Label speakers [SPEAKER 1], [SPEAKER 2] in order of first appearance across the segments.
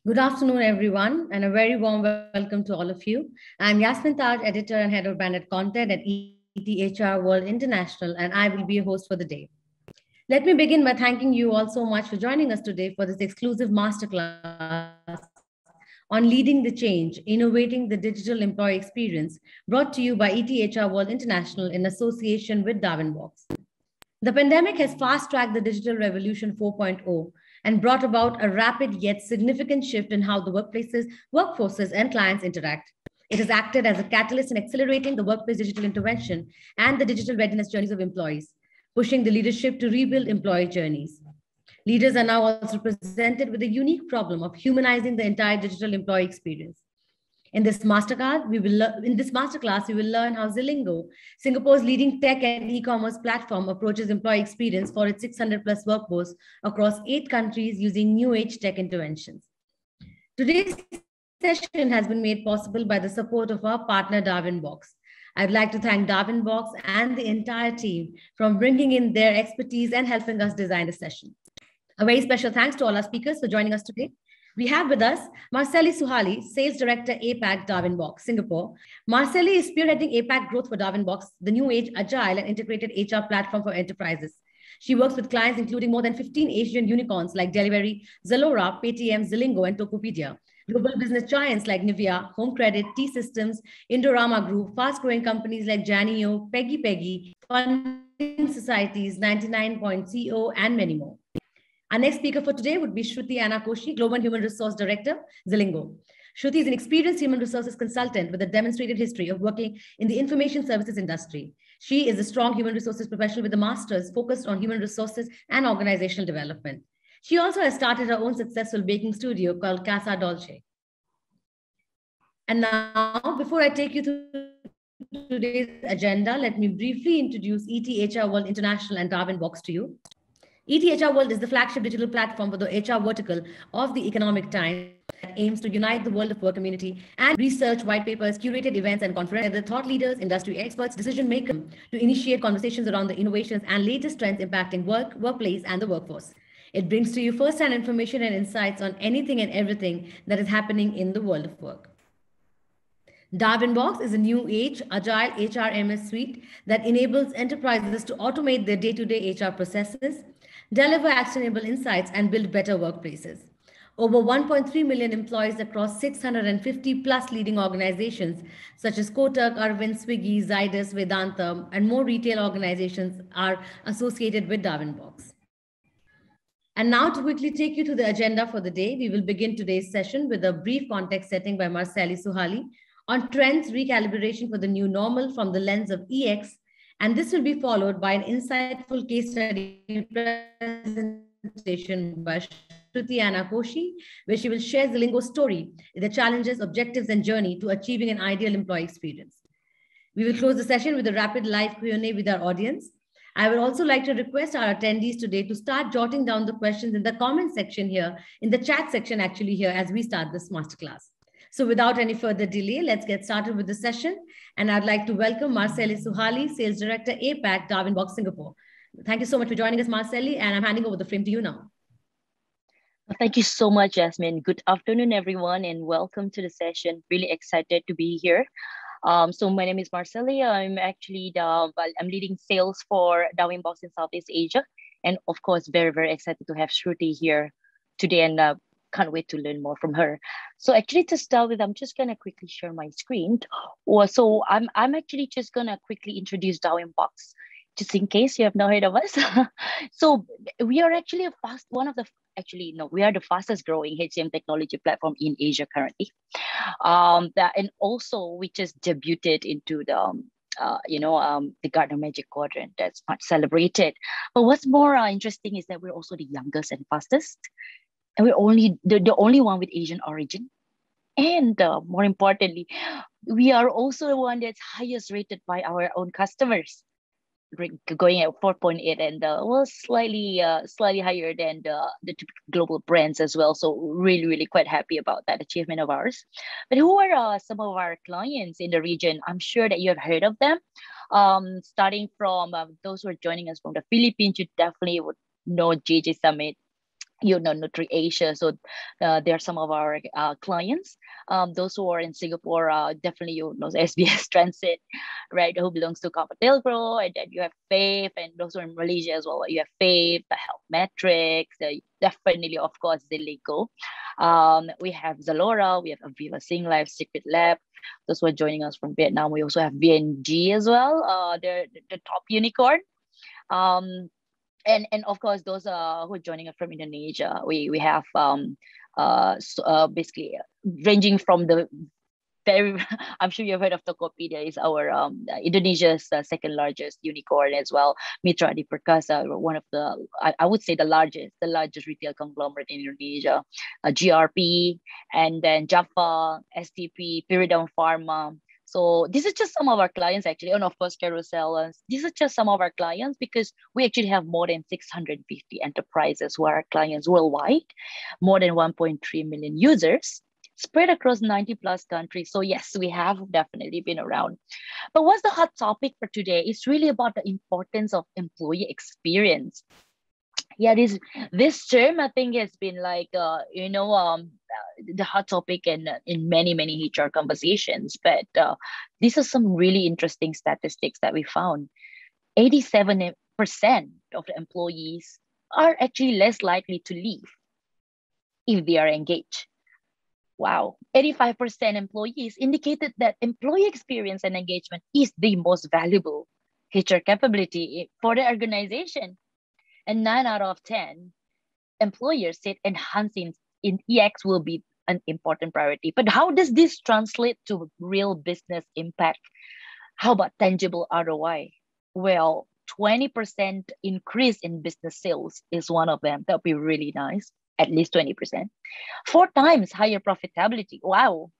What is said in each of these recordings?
[SPEAKER 1] Good afternoon, everyone, and a very warm welcome to all of you. I'm Yasmin Taj, editor and head of branded content at ETHR World International, and I will be your host for the day. Let me begin by thanking you all so much for joining us today for this exclusive masterclass on leading the change, innovating the digital employee experience, brought to you by ETHR World International in association with Darwinbox. The pandemic has fast tracked the digital revolution 4.0 and brought about a rapid yet significant shift in how the workplaces, workforces, and clients interact. It has acted as a catalyst in accelerating the workplace digital intervention and the digital readiness journeys of employees, pushing the leadership to rebuild employee journeys. Leaders are now also presented with the unique problem of humanizing the entire digital employee experience. In this masterclass, we will learn how Zilingo, Singapore's leading tech and e-commerce platform, approaches employee experience for its 600 plus workforce across 8 countries using new age tech interventions. Today's session has been made possible by the support of our partner Darwinbox. I'd like to thank Darwinbox and the entire team for bringing in their expertise and helping us design the session. A very special thanks to all our speakers for joining us today. We have with us Marceli Suhali, Sales Director, APAC, Darwinbox, Singapore. Marceli is spearheading APAC growth for Darwinbox, the new age agile and integrated HR platform for enterprises. She works with clients including more than 15 Asian unicorns like Delivery, Zalora, Paytm, Zilingo, and Tokopedia. Global business giants like Nivea, Home Credit, T-Systems, Indorama Group, fast-growing companies like Janio, Peggy Peggy, funding societies, 99.co, and many more. Our next speaker for today would be Shruti Anna Koshi, Global Human Resource Director, Zilingo. Shruti is an experienced human resources consultant with a demonstrated history of working in the information services industry. She is a strong human resources professional with a master's focused on human resources and organizational development. She also has started her own successful baking studio called Casa Dolce. And now, before I take you through today's agenda, let me briefly introduce ETHR World International and Darwinbox to you. ETHR World is the flagship digital platform for the HR vertical of the Economic Times that aims to unite the world of work community and research, white papers, curated events, and conferences with thought leaders, industry experts, decision makers to initiate conversations around the innovations and latest trends impacting work, workplace, and the workforce. It brings to you first-hand information and insights on anything and everything that is happening in the world of work. Darwinbox is a new age agile HRMS suite that enables enterprises to automate their day-to-day HR processes, deliver actionable insights, and build better workplaces. Over 1.3 million employees across 650 plus leading organizations such as Kotak, Arvind, Swiggy, Zydus, Vedanta, and more retail organizations are associated with Darwinbox. And now to quickly take you to the agenda for the day, we will begin today's session with a brief context setting by Marceli Suhali on trends recalibration for the new normal from the lens of EX. And this will be followed by an insightful case study presentation by Shruti Anna Koshi, where she will share Zilingo's story, the challenges, objectives, and journey to achieving an ideal employee experience. We will close the session with a rapid live Q&A with our audience. I would also like to request our attendees today to start jotting down the questions in the comment section here, in the chat section actually here as we start this masterclass. So without any further delay, let's get started with the session. And I'd like to welcome Marceli Suhali, Sales Director, APAC, Darwinbox, Singapore. Thank you so much for joining us, Marceli, and I'm handing over the frame to you now.
[SPEAKER 2] Thank you so much, Jasmine. Good afternoon, everyone, and welcome to the session. Really excited to be here. So my name is Marceli. I'm actually I'm leading sales for Darwinbox in Southeast Asia. And of course, very, very excited to have Shruti here today, and can't wait to learn more from her. So actually to start with, I'm just gonna quickly share my screen. So I'm actually just gonna quickly introduce Darwinbox, just in case you have not heard of us. So we are actually we are the fastest growing HCM technology platform in Asia currently. And also we just debuted into the Gartner Magic Quadrant. That's much celebrated. But what's more interesting is that we're also the youngest and fastest. And we're the only one with Asian origin. And more importantly, we are also the one that's highest rated by our own customers, going at 4.8, and slightly higher than the global brands as well. So really, really quite happy about that achievement of ours. But who are some of our clients in the region? I'm sure that you have heard of them. Starting from those who are joining us from the Philippines, you definitely would know JJ Summit. NutriAsia. So they're some of our clients. Those who are in Singapore, definitely SBS Transit, right? Who belongs to ComfortDelGro, and then you have Faith, and those who are in Malaysia as well. You have Faith, the Health Metrics, definitely, of course, Zilligo. We have Zalora, we have Aviva Singlife, Secret Lab. Those who are joining us from Vietnam, we also have VNG as well. They're the top unicorn. And of course, those who are joining us from Indonesia, we have basically ranging from the very, I'm sure you've heard of Tokopedia, is our Indonesia's second largest unicorn as well. Mitra Adi Perkasa, one of the, I would say the largest retail conglomerate in Indonesia, GRP, and then Jaffa, STP, Pyridam Pharma. So this is just some of our clients actually, and of course Carousel. These are just some of our clients because we actually have more than 650 enterprises who are our clients worldwide, more than 1.3 million users spread across 90 plus countries. So yes, we have definitely been around. But what's the hot topic for today? It's really about the importance of employee experience. Yeah, this term I think has been like the hot topic in many HR conversations. But these are some really interesting statistics that we found. 87% of the employees are actually less likely to leave if they are engaged. Wow, 85% employees indicated that employee experience and engagement is the most valuable HR capability for the organization. And 9 out of 10 employers said enhancing in EX will be an important priority. But how does this translate to real business impact? How about tangible ROI? Well, 20% increase in business sales is one of them. That would be really nice. At least 20%. 4 times higher profitability. Wow.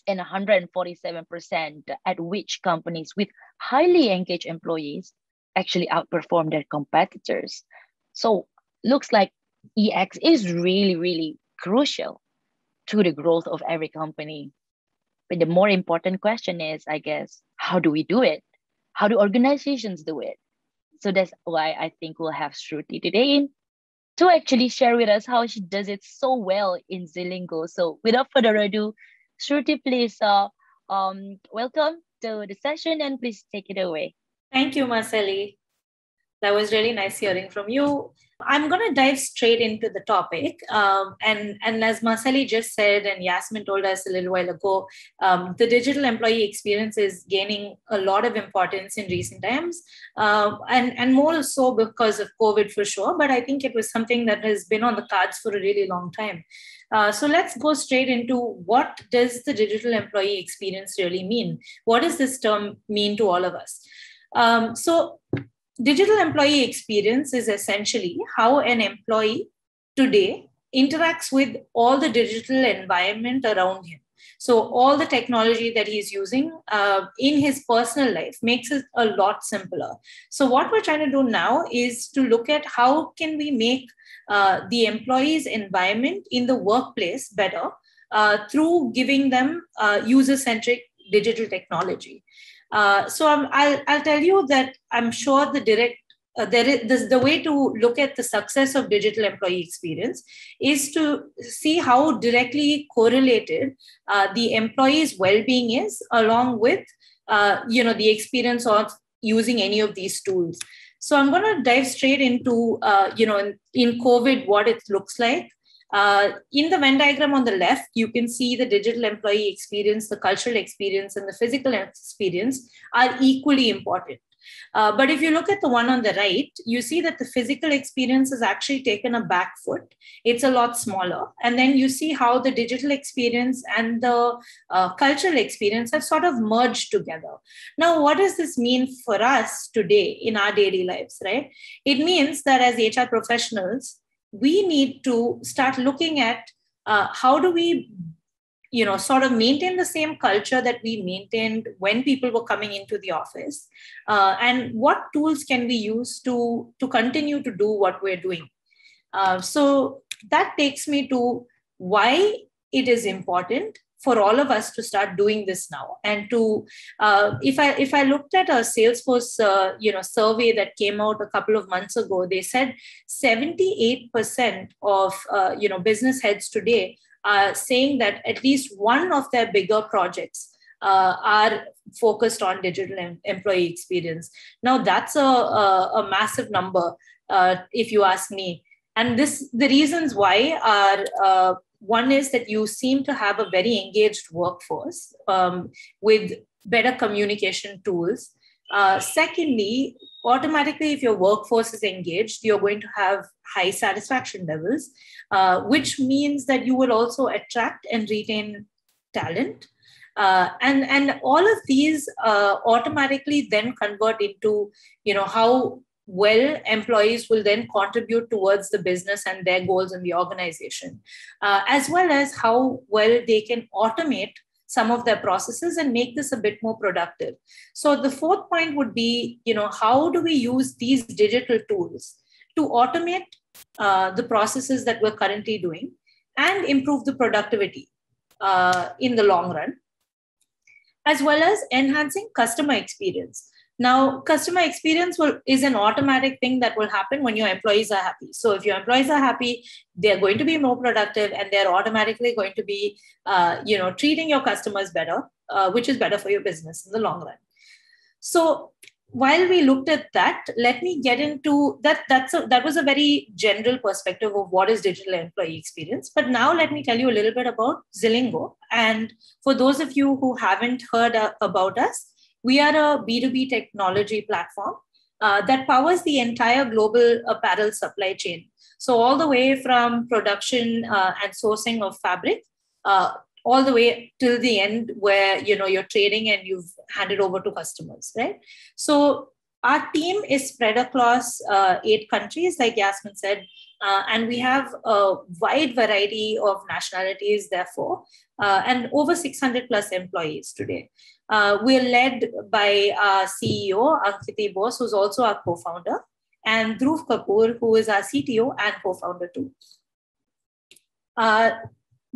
[SPEAKER 2] And 147% at which companies with highly engaged employees actually outperform their competitors. So looks like EX is really, really crucial to the growth of every company. But the more important question is, I guess, how do we do it? How do organizations do it? So that's why I think we'll have Shruti today to actually share with us how she does it so well in Zilligo. So without further ado, Shruti, please welcome to the session and please take it away.
[SPEAKER 3] Thank you, Marceli. That was really nice hearing from you. I'm going to dive straight into the topic. And as Marceli just said, and Yasmin told us a little while ago, the digital employee experience is gaining a lot of importance in recent times, and more so because of COVID for sure. But I think it was something that has been on the cards for a really long time. So let's go straight into what does the digital employee experience really mean? What does this term mean to all of us? So digital employee experience is essentially how an employee today interacts with all the digital environment around him. So all the technology that he's using in his personal life makes it a lot simpler. So what we're trying to do now is to look at how can we make the employee's environment in the workplace better through giving them user-centric digital technology. So I'll tell you that I'm sure the way to look at the success of digital employee experience is to see how directly correlated the employee's well-being is along with the experience of using any of these tools. So I'm going to dive straight into in COVID what it looks like. In the Venn diagram on the left, you can see the digital employee experience, the cultural experience, and the physical experience are equally important. But if you look at the one on the right, you see that the physical experience has actually taken a back foot. It's a lot smaller. And then you see how the digital experience and the cultural experience have sort of merged together. Now, what does this mean for us today in our daily lives, right? It means that as HR professionals, we need to start looking at how do we, sort of maintain the same culture that we maintained when people were coming into the office, and what tools can we use to continue to do what we're doing. So that takes me to why it is important for all of us to start doing this now. And to, if I looked at a Salesforce, survey that came out a couple of months ago, they said 78% of, business heads today are saying that at least one of their bigger projects are focused on digital employee experience. Now that's a massive number, if you ask me. And the reasons why are, one is that you seem to have a very engaged workforce with better communication tools. Secondly, automatically, if your workforce is engaged, you're going to have high satisfaction levels, which means that you will also attract and retain talent. And all of these automatically then convert into, how well employees will then contribute towards the business and their goals in the organization, as well as how well they can automate some of their processes and make this a bit more productive. So the fourth point would be, how do we use these digital tools to automate the processes that we're currently doing and improve the productivity in the long run, as well as enhancing customer experience. Now, customer experience is an automatic thing that will happen when your employees are happy. So if your employees are happy, they're going to be more productive and they're automatically going to be, treating your customers better, which is better for your business in the long run. So while we looked at that, let me get into that. That was a very general perspective of what is digital employee experience. But now let me tell you a little bit about Zelingo. And for those of you who haven't heard about us, we are a B2B technology platform that powers the entire global apparel supply chain. So all the way from production and sourcing of fabric, all the way till the end where, you're trading and you've handed over to customers, right? So our team is spread across 8 countries, like Yasmin said, and we have a wide variety of nationalities, therefore, and over 600 plus employees today. We're led by our CEO, Ankiti Bose, who's also our co-founder, and Dhruv Kapoor, who is our CTO and co-founder too.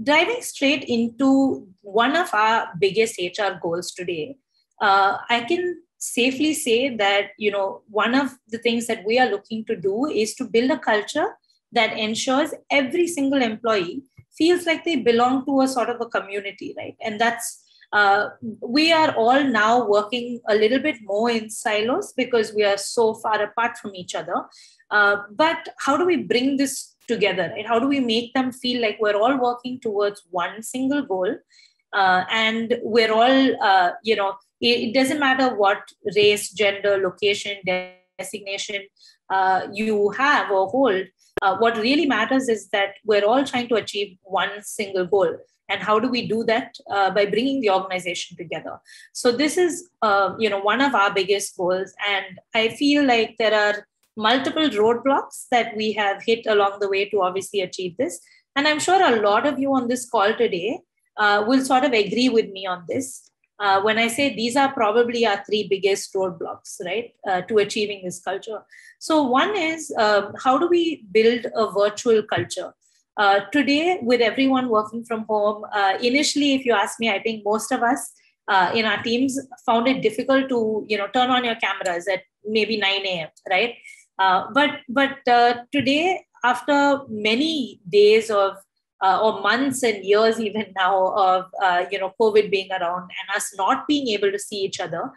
[SPEAKER 3] Diving straight into one of our biggest HR goals today, I can safely say that, one of the things that we are looking to do is to build a culture that ensures every single employee feels like they belong to a sort of a community, right? And that's, we are all now working a little bit more in silos because we are so far apart from each other. But how do we bring this together, right? How do we make them feel like we're all working towards one single goal? And we're all, it doesn't matter what race, gender, location, designation you have or hold. What really matters is that we're all trying to achieve one single goal. And how do we do that? By bringing the organization together. So this is, one of our biggest goals. And I feel like there are multiple roadblocks that we have hit along the way to obviously achieve this. And I'm sure a lot of you on this call today will sort of agree with me on this. When I say these are probably our 3 biggest roadblocks, right, to achieving this culture. So one is, how do we build a virtual culture? Today, with everyone working from home, initially, if you ask me, I think most of us in our teams found it difficult to, turn on your cameras at maybe 9 a.m., right? But today, after many days of or months and years even now of COVID being around and us not being able to see each other,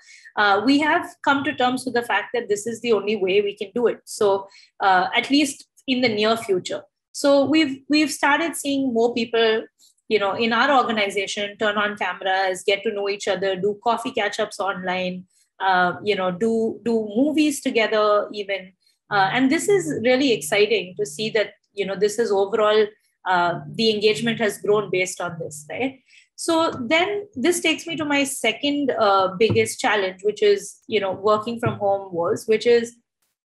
[SPEAKER 3] we have come to terms with the fact that this is the only way we can do it. So at least in the near future. So we've started seeing more people, in our organization turn on cameras, get to know each other, do coffee catch-ups online, do movies together even. And this is really exciting to see that, this is overall, the engagement has grown based on this, right? So then this takes me to my second biggest challenge, which is, working from home which is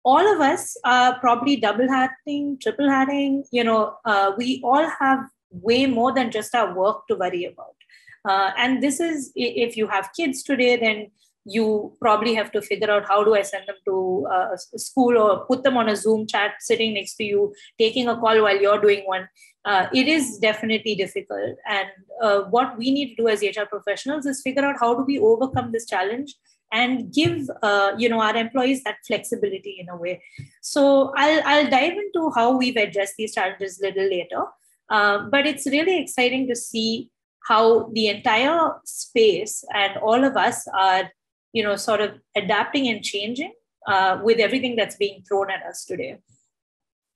[SPEAKER 3] all of us are probably double hatting, triple hatting, we all have way more than just our work to worry about. And this is, if you have kids today, then you probably have to figure out how do I send them to school or put them on a Zoom chat sitting next to you, taking a call while you're doing one. it is definitely difficult. And what we need to do as HR professionals is figure out how do we overcome this challenge and give our employees that flexibility in a way. So I'll dive into how we've addressed these challenges a little later. But it's really exciting to see how the entire space and all of us are, sort of adapting and changing with everything that's being thrown at us today.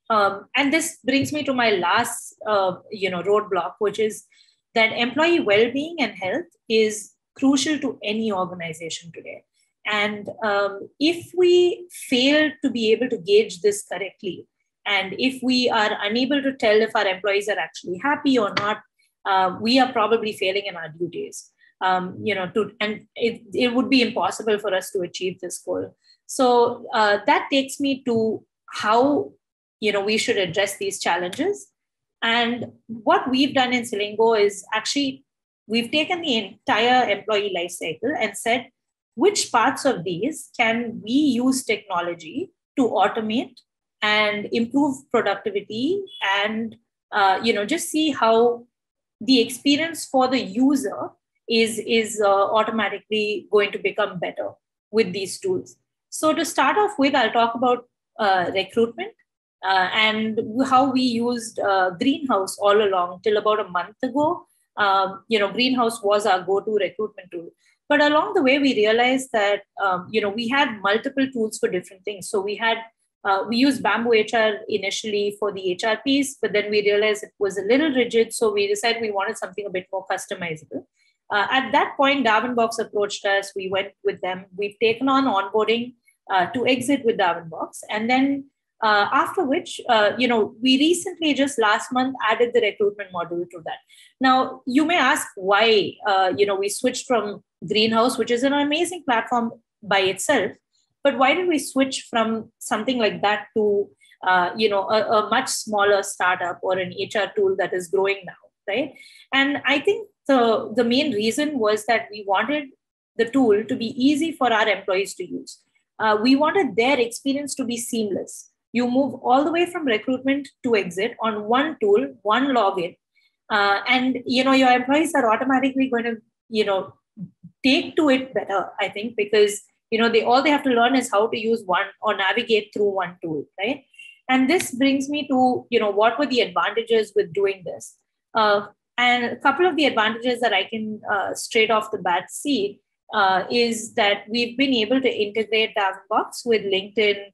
[SPEAKER 3] And this brings me to my last, roadblock, which is that employee well-being and health is crucial to any organization today. And if we fail to be able to gauge this correctly, and if we are unable to tell if our employees are actually happy or not, we are probably failing in our duties. And it would be impossible for us to achieve this goal. So that takes me to how we should address these challenges. And what we've done in Celingo is actually we've taken the entire employee life cycle and said, which parts of these can we use technology to automate and improve productivity and, just see how the experience for the user is automatically going to become better with these tools. So to start off with, I'll talk about recruitment and how we used Greenhouse all along till about a month ago. Greenhouse was our go-to recruitment tool. But along the way, we realized that, we had multiple tools for different things. So we used Bamboo HR initially for the HR piece, but then we realized it was a little rigid. So we decided we wanted something a bit more customizable. At that point, Darwinbox approached us. We went with them. We've taken on onboarding to exit with Darwinbox. And then after which, we recently just last month added the recruitment module to that. Now, you may ask why, we switched from Greenhouse, which is an amazing platform by itself. But why did we switch from something like that to, a much smaller startup or an HR tool that is growing now, right? And I think the main reason was that we wanted the tool to be easy for our employees to use. We wanted their experience to be seamless. You move all the way from recruitment to exit on one tool, one login, and your employees are automatically going to take to it better, I think, because all they have to learn is how to use one or navigate through one tool, right? And this brings me to what were the advantages with doing this, and a couple of the advantages that I can straight off the bat see is that we've been able to integrate Darwinbox with LinkedIn,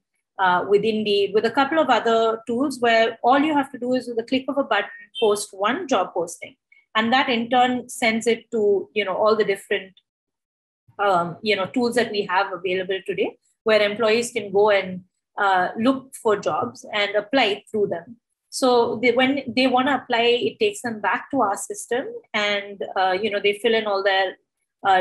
[SPEAKER 3] with Indeed, with a couple of other tools where all you have to do is with the click of a button, post one job posting. And that in turn sends it to, all the different, tools that we have available today, where employees can go and look for jobs and apply through them. So when they want to apply, it takes them back to our system and, they fill in all their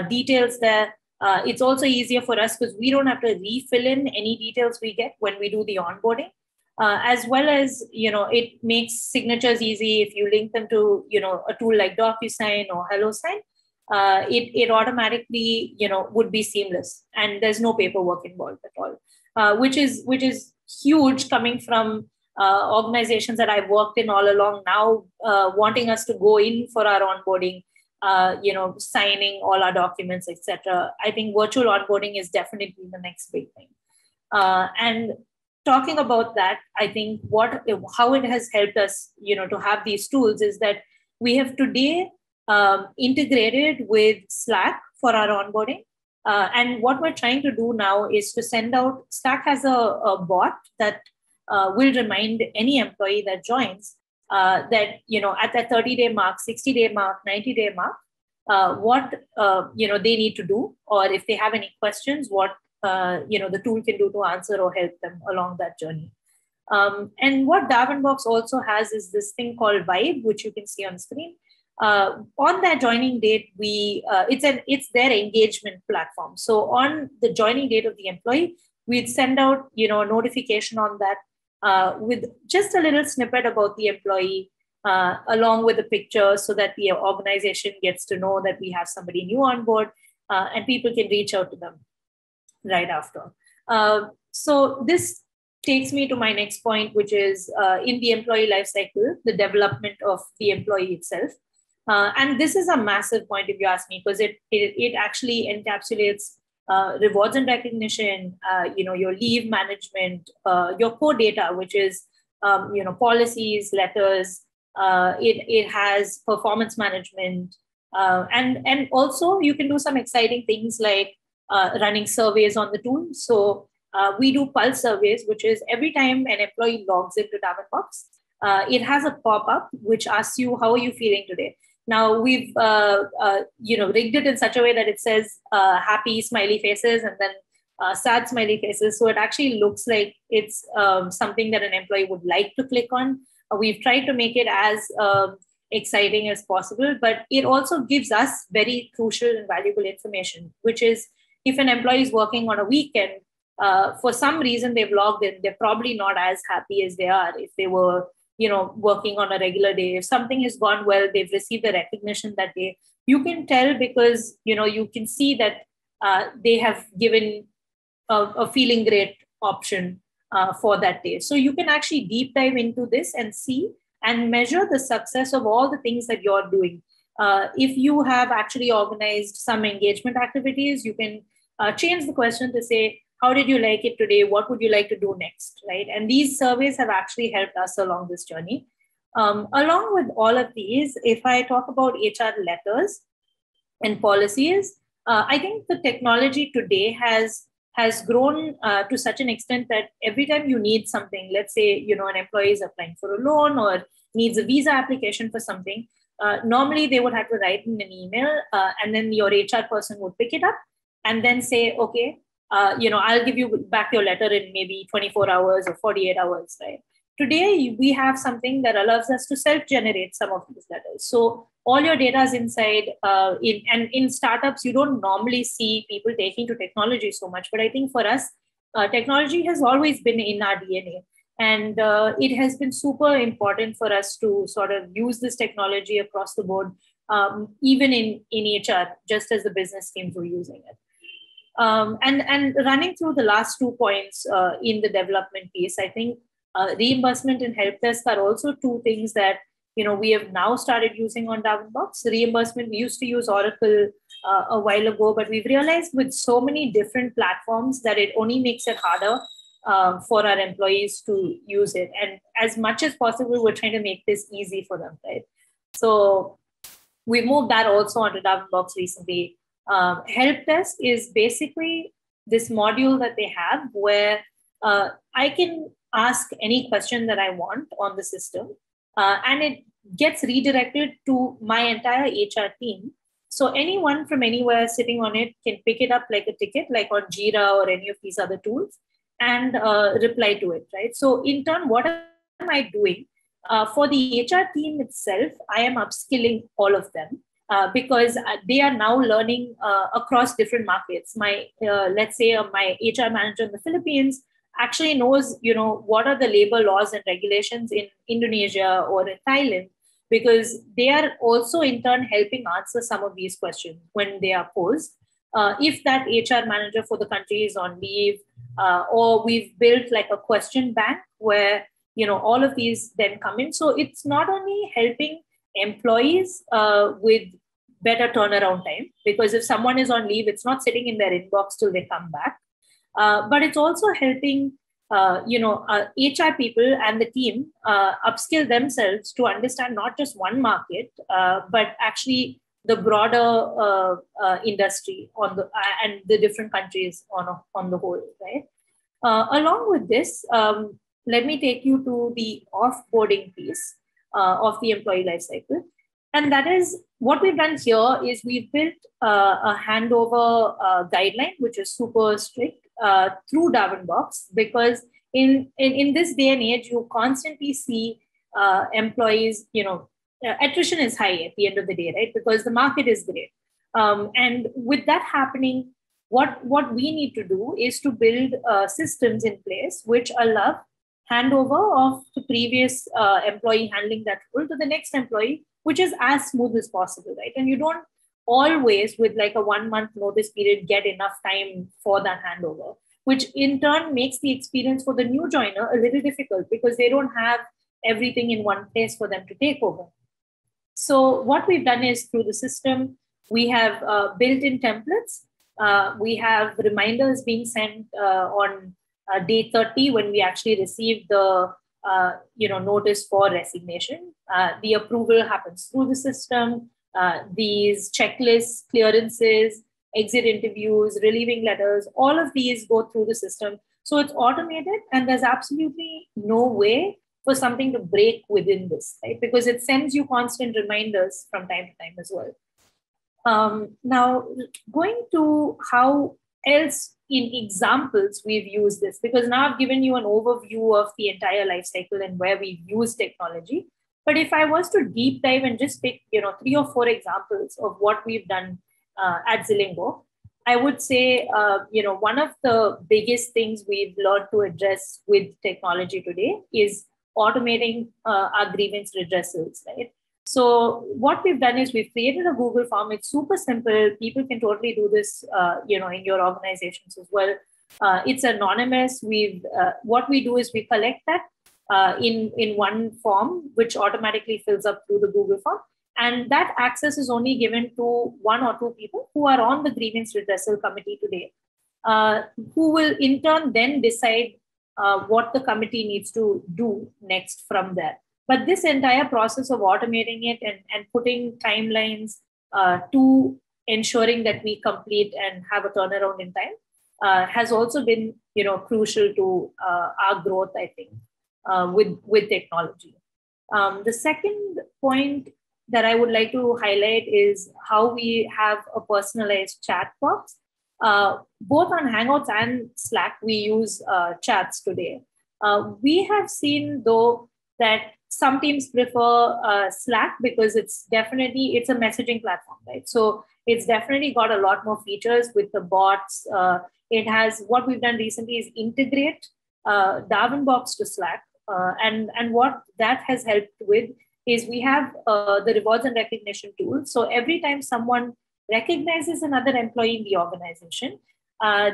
[SPEAKER 3] details there. It's also easier for us because we don't have to refill in any details we get when we do the onboarding, as well as, it makes signatures easy. If you link them to, a tool like DocuSign or HelloSign, it automatically, would be seamless and there's no paperwork involved at all, which is huge coming from organizations that I've worked in all along now, wanting us to go in for our onboarding, signing all our documents, etc. I think virtual onboarding is definitely the next big thing. And talking about that, I think how it has helped us, to have these tools is that we have today integrated with Slack for our onboarding. And what we're trying to do now is to send out, Slack has a bot that will remind any employee that joins that, at that 30-day mark, 60-day mark, 90-day mark, what, they need to do, or if they have any questions, what, the tool can do to answer or help them along that journey. And what Darwinbox also has is this thing called Vibe, which you can see on screen. On that joining date, it's their engagement platform. So on the joining date of the employee, we'd send out, a notification on that with just a little snippet about the employee, along with a picture, so that the organization gets to know that we have somebody new on board, and people can reach out to them right after. So this takes me to my next point, which is in the employee life cycle, the development of the employee itself. And this is a massive point, if you ask me, because it actually encapsulates rewards and recognition, your leave management, your core data, which is policies, letters. It has performance management, and also you can do some exciting things like running surveys on the tool. So we do pulse surveys, which is every time an employee logs into Darwinbox, it has a pop-up which asks you, how are you feeling today? Now we've rigged it in such a way that it says happy smiley faces and then sad smiley faces. So it actually looks like it's something that an employee would like to click on. We've tried to make it as exciting as possible, but it also gives us very crucial and valuable information, which is if an employee is working on a weekend, for some reason they've logged in, they're probably not as happy as they are if they were working on a regular day. If something has gone well, they've received the recognition that day. You can tell because, you can see that they have given a feeling great option for that day. So you can actually deep dive into this and see and measure the success of all the things that you're doing. If you have actually organized some engagement activities, you can change the question to say, how did you like it today? What would you like to do next, right? And these surveys have actually helped us along this journey. Along with all of these, if I talk about HR letters and policies, I think the technology today has grown to such an extent that every time you need something, let's say, an employee is applying for a loan or needs a visa application for something, normally they would have to write in an email and then your HR person would pick it up and then say, okay, I'll give you back your letter in maybe 24 hours or 48 hours, right? Today, we have something that allows us to self-generate some of these letters. So all your data is inside. In startups, you don't normally see people taking to technology so much. But I think for us, technology has always been in our DNA. And it has been super important for us to sort of use this technology across the board, even in HR, just as the business teams were using it. And running through the last 2 points in the development piece, I think reimbursement and help desk are also two things that we have now started using on Darwinbox. Reimbursement, we used to use Oracle a while ago, but we've realized with so many different platforms that it only makes it harder for our employees to use it. And as much as possible, we're trying to make this easy for them, right? So we moved that also onto Darwinbox recently. Help desk is basically this module that they have where I can ask any question that I want on the system and it gets redirected to my entire HR team. So anyone from anywhere sitting on it can pick it up like a ticket, like on Jira or any of these other tools and reply to it, right? So in turn, what am I doing? For the HR team itself, I am upskilling all of them. Because they are now learning across different markets. Let's say my HR manager in the Philippines actually knows, what are the labor laws and regulations in Indonesia or in Thailand, because they are also in turn helping answer some of these questions when they are posed. If that HR manager for the country is on leave, or we've built like a question bank where, all of these then come in. So it's not only helping employees with better turnaround time, because if someone is on leave, it's not sitting in their inbox till they come back. But it's also helping, HR people and the team upskill themselves to understand not just one market, but actually the broader industry and the different countries on the whole, right? Along with this, let me take you to the offboarding piece of the employee lifecycle. And that is what we've done here is we've built a handover guideline, which is super strict through Darwinbox, because in this day and age, you constantly see employees, attrition is high at the end of the day, right? Because the market is great. And with that happening, what we need to do is to build systems in place which allow handover of the previous employee handling that role to the next employee, which is as smooth as possible, right? And you don't always, with like a 1 month notice period, get enough time for that handover. which in turn makes the experience for the new joiner a little difficult because they don't have everything in one place for them to take over. So what we've done is through the system, we have built-in templates. We have reminders being sent on day 30 when we actually receive the notice for resignation. The approval happens through the system. These checklists, clearances, exit interviews, relieving letters, all of these go through the system. So it's automated, and there's absolutely no way for something to break within this, right? Because it sends you constant reminders from time to time as well. Now, going to how else in examples we've used this, because now I've given you an overview of the entire life cycle and where we've used technology. But if I was to deep dive and just pick, 3 or 4 examples of what we've done at Zelingo, I would say, one of the biggest things we've learned to address with technology today is automating our grievance redressals, right? So what we've done is we've created a Google form. It's super simple. People can totally do this, in your organizations as well. It's anonymous. What we do is we collect that in one form, which automatically fills up through the Google form. And that access is only given to 1 or 2 people who are on the grievance redressal committee today, who will in turn then decide what the committee needs to do next from there. But this entire process of automating it and putting timelines to ensuring that we complete and have a turnaround in time has also been, crucial to our growth, I think, with technology. The second point that I would like to highlight is how we have a personalized chat box. Both on Hangouts and Slack, we use chats today. We have seen, though, that some teams prefer Slack because it's a messaging platform, right? So it's definitely got a lot more features with the bots. It has, what we've done recently is integrate Darwinbox to Slack. And what that has helped with is we have the rewards and recognition tool. So every time someone recognizes another employee in the organization,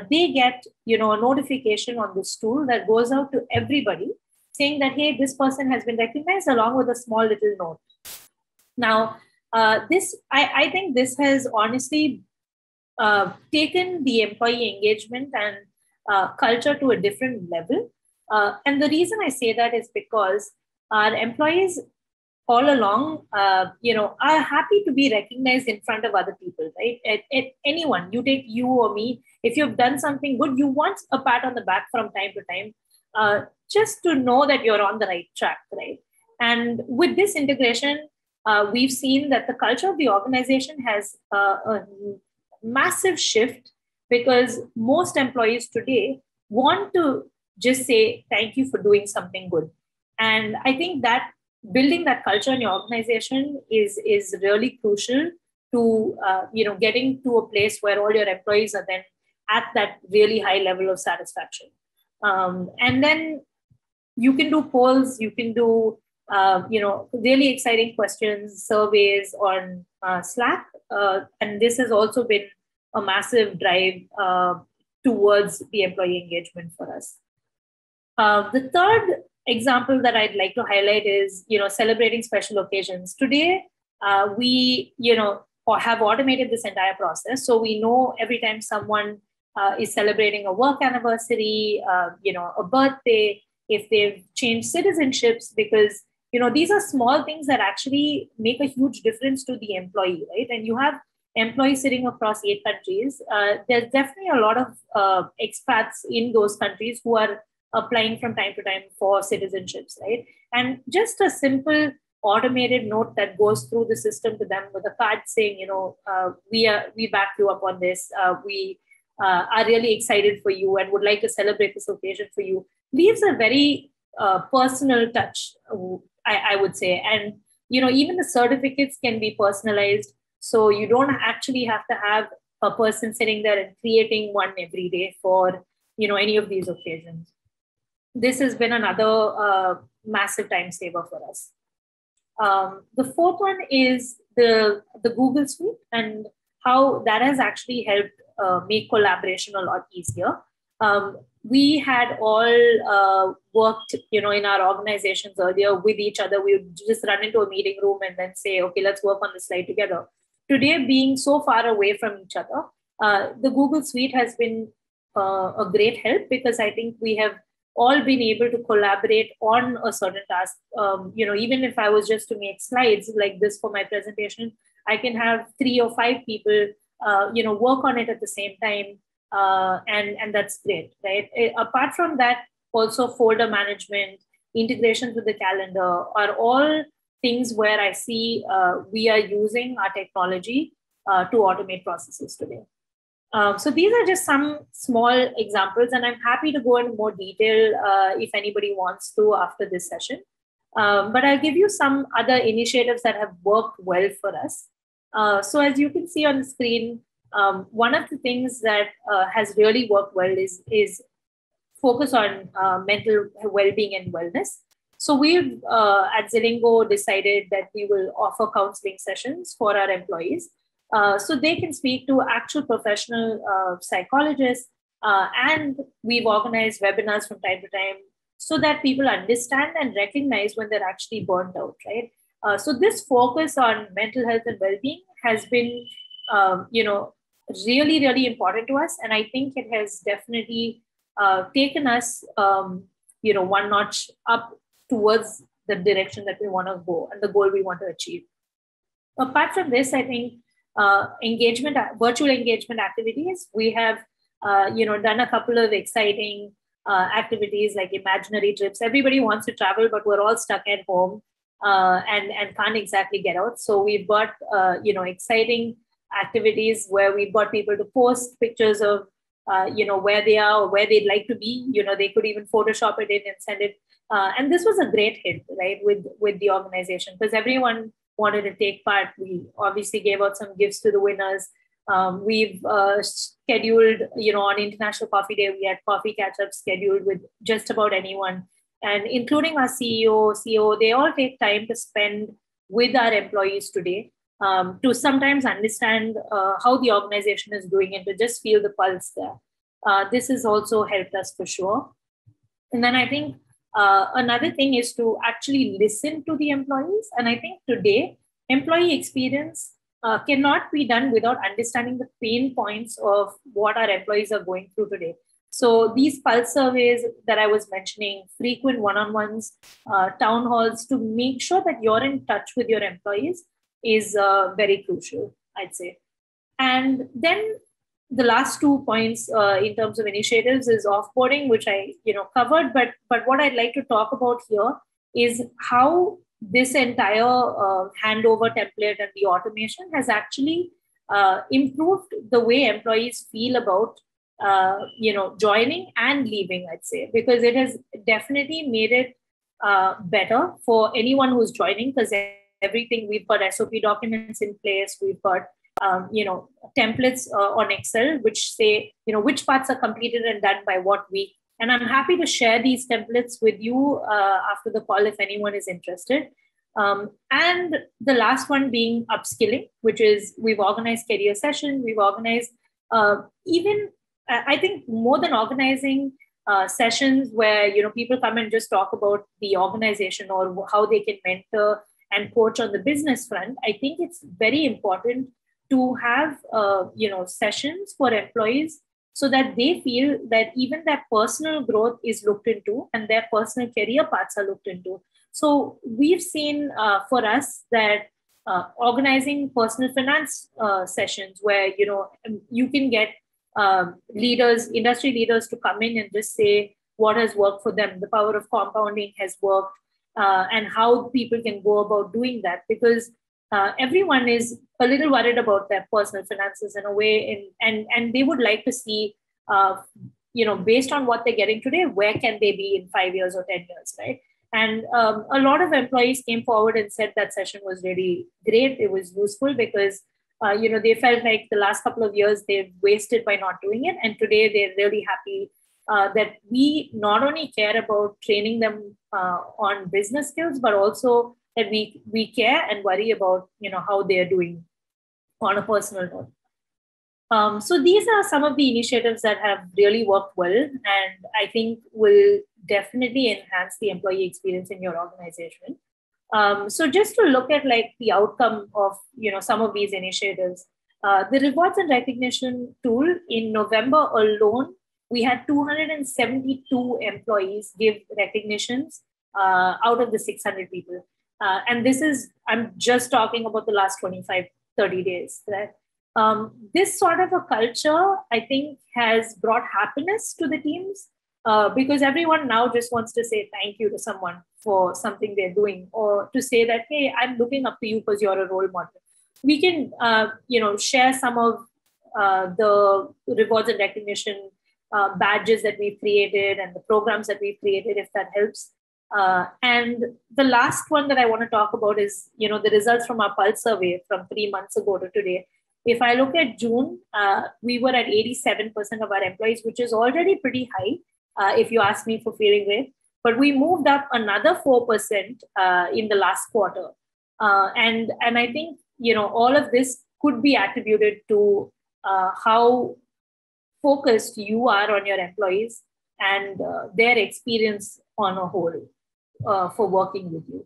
[SPEAKER 3] they get, a notification on this tool that goes out to everybody saying that, hey, this person has been recognized, along with a small little note. Now, I think this has honestly taken the employee engagement and culture to a different level. And the reason I say that is because our employees all along, are happy to be recognized in front of other people, right? At anyone, you take you or me, if you've done something good, you want a pat on the back from time to time, just to know that you're on the right track, right? And with this integration, we've seen that the culture of the organization has a massive shift because most employees today want to just say, thank you for doing something good. And I think that building that culture in your organization is really crucial to getting to a place where all your employees are then at that really high level of satisfaction. And then you can do polls, you can do really exciting questions, surveys on Slack, and this has also been a massive drive towards the employee engagement for us. The third example that I'd like to highlight is, celebrating special occasions. Today, we, have automated this entire process. So we know every time someone is celebrating a work anniversary, a birthday, if they've changed citizenships, because, these are small things that actually make a huge difference to the employee, right? And you have employees sitting across 8 countries. There's definitely a lot of expats in those countries who are applying from time to time for citizenships, right? And just a simple automated note that goes through the system to them with a card saying, we back you up on this. We are really excited for you and would like to celebrate this occasion for you, leaves a very personal touch, I would say. And, even the certificates can be personalized. So you don't actually have to have a person sitting there and creating one every day for, any of these occasions. This has been another massive time saver for us. The fourth one is the Google Suite and how that has actually helped make collaboration a lot easier. We had all worked, in our organizations earlier with each other. We would just run into a meeting room and then say, okay, let's work on the slide together. Today, being so far away from each other, the Google Suite has been a great help, because I think we have all been able to collaborate on a certain task. Even if I was just to make slides like this for my presentation, I can have 3 or 5 people, work on it at the same time. And that's great, right? Apart from that, also folder management, integrations with the calendar are all things where I see we are using our technology to automate processes today. So these are just some small examples, and I'm happy to go into more detail if anybody wants to after this session. But I'll give you some other initiatives that have worked well for us. So as you can see on the screen, one of the things that has really worked well is focus on mental well-being and wellness. So we've at Zelingo decided that we will offer counseling sessions for our employees. So they can speak to actual professional psychologists, and we've organized webinars from time to time so that people understand and recognize when they're actually burnt out, right? So this focus on mental health and well-being has been, really, really important to us. And I think it has definitely taken us, one notch up towards the direction that we want to go and the goal we want to achieve. Apart from this, I think virtual engagement activities, we have, done a couple of exciting activities like imaginary trips. Everybody wants to travel, but we're all stuck at home and can't exactly get out. So we've got, exciting activities where we've got people to post pictures of, where they are or where they'd like to be. They could even Photoshop it in and send it. And this was a great hit, right, with the organization, because everyone wanted to take part. We obviously gave out some gifts to the winners. We've scheduled, on International Coffee Day, we had coffee catch-ups scheduled with just about anyone, and including our CEO, they all take time to spend with our employees today to sometimes understand how the organization is doing and to just feel the pulse there. This has also helped us for sure. And then I think another thing is to actually listen to the employees. And I think today, employee experience cannot be done without understanding the pain points of what our employees are going through today. So these pulse surveys that I was mentioning, frequent one-on-ones, town halls, to make sure that you're in touch with your employees is very crucial, I'd say. And then the last 2 points in terms of initiatives is offboarding, which I covered. But what I'd like to talk about here is how this entire handover template and the automation has actually improved the way employees feel about joining and leaving, I'd say, because it has definitely made it better for anyone who's joining, because everything, we've got SOP documents in place, we've got templates on Excel, which say, which parts are completed and done by what week. And I'm happy to share these templates with you after the call if anyone is interested. And the last one being upskilling, which is we've organized career sessions, we've organized I think more than organizing sessions where, people come and just talk about the organization or how they can mentor and coach on the business front. I think it's very important to have, sessions for employees so that they feel that even their personal growth is looked into and their personal career paths are looked into. So we've seen for us that organizing personal finance sessions where, you can get leaders, industry leaders to come in and just say what has worked for them, the power of compounding has worked, and how people can go about doing that, because everyone is a little worried about their personal finances in a way, and they would like to see, based on what they're getting today, where can they be in 5 years or 10 years, right? And a lot of employees came forward and said that session was really great. It was useful because, they felt like the last couple of years they've wasted by not doing it. And today they're really happy that we not only care about training them on business skills, but also that we care and worry about, how they're doing on a personal note. So these are some of the initiatives that have really worked well, and I think will definitely enhance the employee experience in your organization. So just to look at like the outcome of some of these initiatives, the rewards and recognition tool in November alone, we had 272 employees give recognitions out of the 600 people. And this is, I'm just talking about the last 25, 30 days, right? This sort of a culture, I think, has brought happiness to the teams because everyone now just wants to say thank you to someone for something they're doing, or to say that, hey, I'm looking up to you because you're a role model. We can, share some of the rewards and recognition badges that we've created and the programs that we've created, if that helps. And the last one that I want to talk about is, the results from our Pulse survey from 3 months ago to today. If I look at June, we were at 87% of our employees, which is already pretty high, if you ask me for feeling great. But we moved up another 4% in the last quarter. And I think, all of this could be attributed to how focused you are on your employees and their experience on a whole for working with you.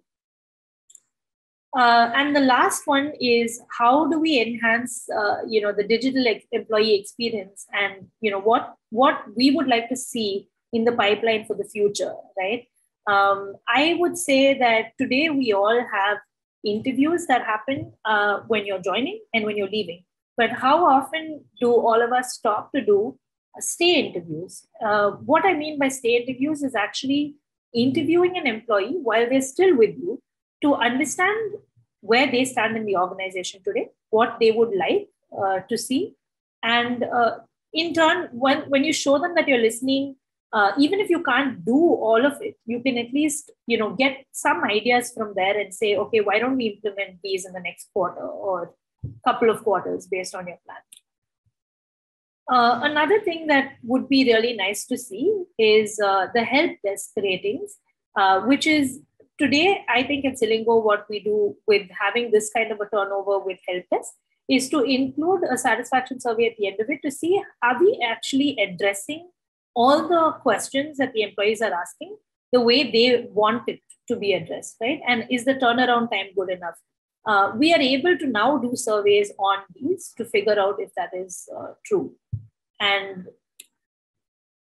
[SPEAKER 3] And the last one is, how do we enhance, the digital employee experience, and what we would like to see in the pipeline for the future, right? I would say that today we all have interviews that happen when you're joining and when you're leaving. But how often do all of us stop to do stay interviews? What I mean by stay interviews is actually interviewing an employee while they're still with you, to understand where they stand in the organization today, what they would like to see. And in turn, when you show them that you're listening, even if you can't do all of it, you can at least, get some ideas from there and say, okay, why don't we implement these in the next quarter or couple of quarters based on your plan. Another thing that would be really nice to see is the help desk ratings, which is today, I think at Celingo, what we do with having this kind of a turnover with help desk is to include a satisfaction survey at the end of it to see, are we actually addressing all the questions that the employees are asking the way they want it to be addressed, right? And is the turnaround time good enough? We are able to now do surveys on these to figure out if that is true. And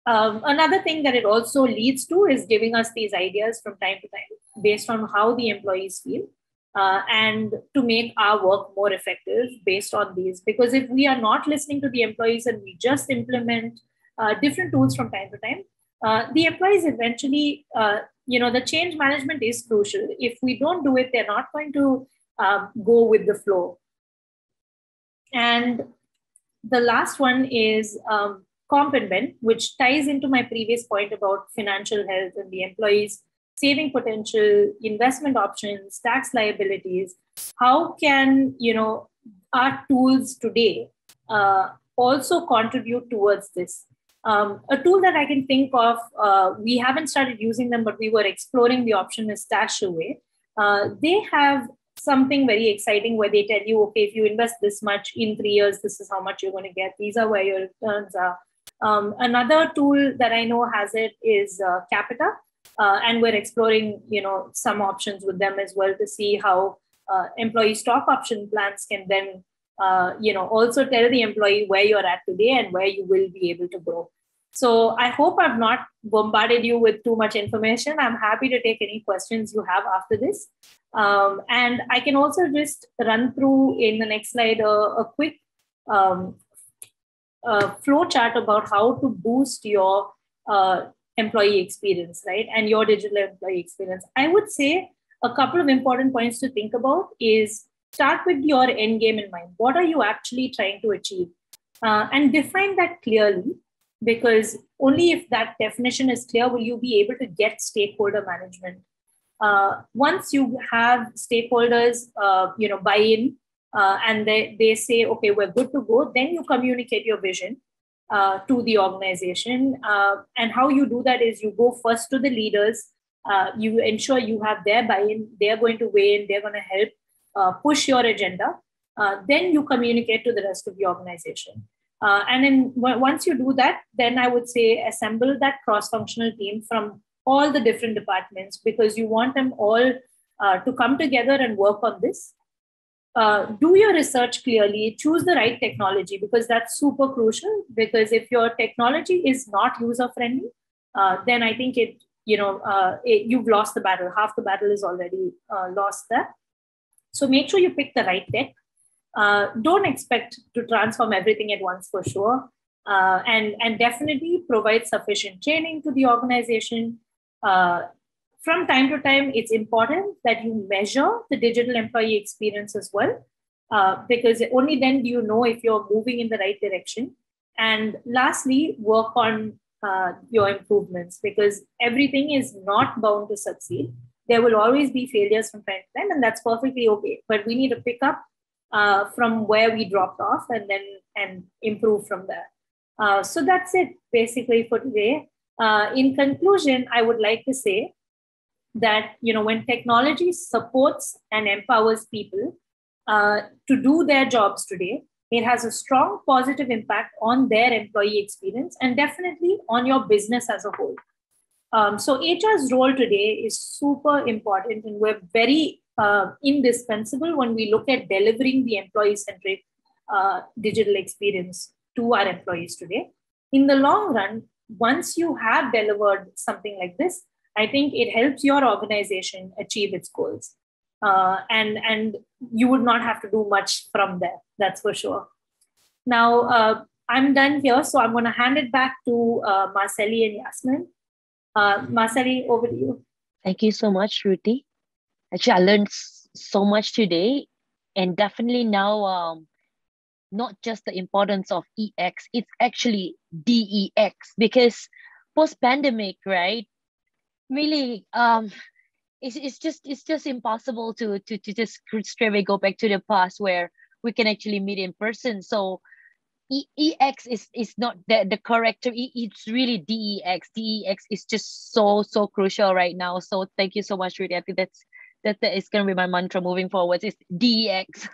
[SPEAKER 3] another thing that it also leads to is giving us these ideas from time to time based on how the employees feel, and to make our work more effective based on these. Because if we are not listening to the employees and we just implement different tools from time to time, the employees eventually, the change management is crucial. If we don't do it, they're not going to go with the flow. And the last one is comp and ben, which ties into my previous point about financial health and the employees' saving potential, investment options, tax liabilities. How can, our tools today also contribute towards this? A tool that I can think of, we haven't started using them, but we were exploring the option, is Stashaway. They have something very exciting where they tell you, okay, if you invest this much in 3 years, this is how much you're going to get. These are where your returns are. Another tool that I know has it is Capita. And we're exploring, some options with them as well to see how employee stock option plans can then, also tell the employee where you're at today and where you will be able to grow. So I hope I've not bombarded you with too much information. I'm happy to take any questions you have after this. And I can also just run through in the next slide a quick flow chart about how to boost your employee experience, right? And your digital employee experience. I would say a couple of important points to think about is start with your end game in mind. What are you actually trying to achieve? And define that clearly, because only if that definition is clear will you be able to get stakeholder management. Once you have stakeholders, buy in, and they say, okay, we're good to go, then you communicate your vision to the organization. And how you do that is you go first to the leaders, you ensure you have their buy-in, they're going to weigh in, they're going to help push your agenda. Then you communicate to the rest of the organization. And then once you do that, then I would say assemble that cross-functional team from all the different departments, because you want them all to come together and work on this. Do your research clearly, choose the right technology, because that's super crucial. Because if your technology is not user-friendly, then I think you've lost the battle. Half the battle is already lost there. So make sure you pick the right tech. Don't expect to transform everything at once, for sure. And definitely provide sufficient training to the organization. From time to time, it's important that you measure the digital employee experience as well, because only then do you know if you're moving in the right direction. And lastly, work on your improvements, because everything is not bound to succeed. There will always be failures from time to time, and that's perfectly okay. But we need to pick up from where we dropped off and improve from there. So that's it basically for today. In conclusion, I would like to say that when technology supports and empowers people to do their jobs today, it has a strong positive impact on their employee experience and definitely on your business as a whole. So HR's role today is super important, and we're very indispensable when we look at delivering the employee-centric digital experience to our employees today. In the long run, once you have delivered something like this, I think it helps your organization achieve its goals. And you would not have to do much from there, that's for sure. Now, I'm done here, so I'm going to hand it back to Marceli and Yasmin. Marceli, over to you.
[SPEAKER 2] Thank you so much, Shruti. Actually, I learned so much today, and definitely now, not just the importance of EX, it's actually DEX, because post-pandemic, right? Really, it's just impossible to just straight away go back to the past where we can actually meet in person. So EX is not the correct term. It's really DEX. DEX is just so crucial right now. So thank you so much, Rudy. I think that is going to be my mantra moving forward. Is DEX.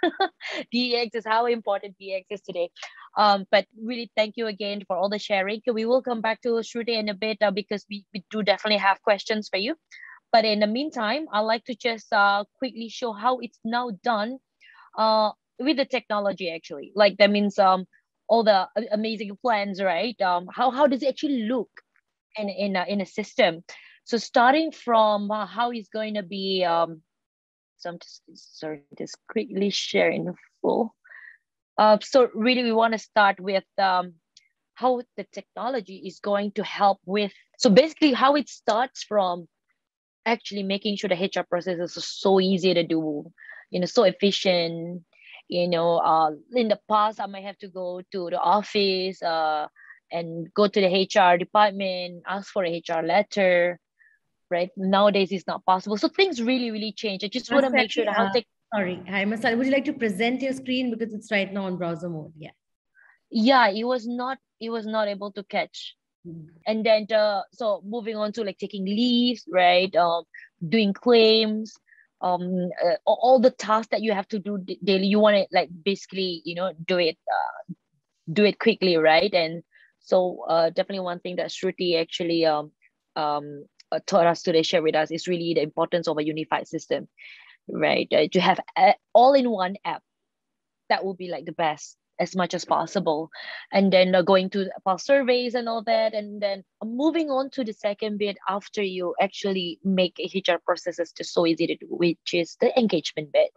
[SPEAKER 2] DEX is how important DEX is today. But really, thank you again for all the sharing. We will come back to Shruti in a bit because we do definitely have questions for you. But in the meantime, I'd like to just quickly show how it's now done with the technology, actually. Like that means all the amazing plans, right? How does it actually look in a system? So starting from how it's going to be, so I'm just quickly sharing full. So really we want to start with how the technology is going to help with, so basically how it starts from actually making sure the HR processes are so easy to do, so efficient. In the past, I might have to go to the office and go to the HR department, ask for a HR letter, right? Nowadays, it's not possible. So things really change. I just want to make sure that how
[SPEAKER 1] Sorry, hi, Masali. Would you like to present your screen because it's right now on browser mode? Yeah.
[SPEAKER 2] Yeah, it was not able to catch. And then so moving on to like taking leaves, right? Doing claims. All the tasks that you have to do daily, you want to like basically do it quickly, right? And so definitely one thing that Shruti actually taught us today, share with us, is really the importance of a unified system, right? To have all-in-one app, that would be like the best as much as possible. And then going to pulse surveys and all that. And then moving on to the second bit after you actually make HR processes just so easy to do, which is the engagement bit.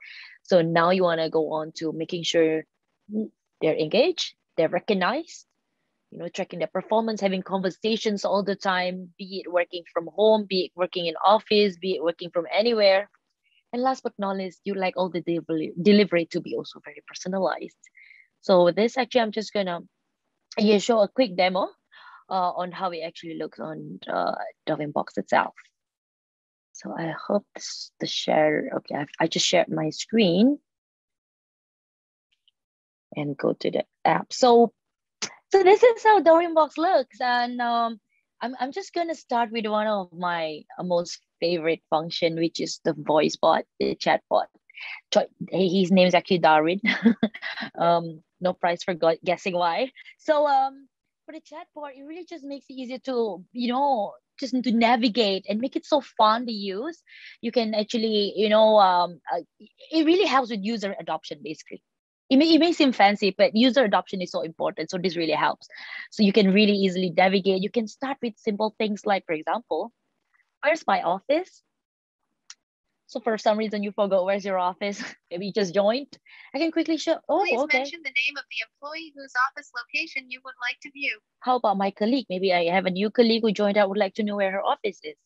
[SPEAKER 2] So now you want to go on to making sure they're engaged, they're recognized, tracking their performance, having conversations all the time, be it working from home, be it working in office, be it working from anywhere. And last but not least, you like all the delivery to be also very personalized. So with this, actually, I'm just gonna show a quick demo on how it actually looks on Darwinbox itself. So I hope the share, okay, I just shared my screen and go to the app. So this is how Darwinbox looks. And I'm just gonna start with one of my most favorite function, which is the voice bot, the chat bot. His name is actually Darwin. no prize for guessing why. So for the chatbot, it really just makes it easier to, just to navigate and make it so fun to use. You can actually, it really helps with user adoption, basically. It may seem fancy, but user adoption is so important. So this really helps. So you can really easily navigate. You can start with simple things like, for example, where's my office? So for some reason you forgot where's your office, maybe you just joined. I can quickly show. Oh,
[SPEAKER 4] Please
[SPEAKER 2] okay.
[SPEAKER 4] mention the name of the employee whose office location you would like to view.
[SPEAKER 2] How about my colleague? Maybe I have a new colleague who joined. I would like to know where her office is.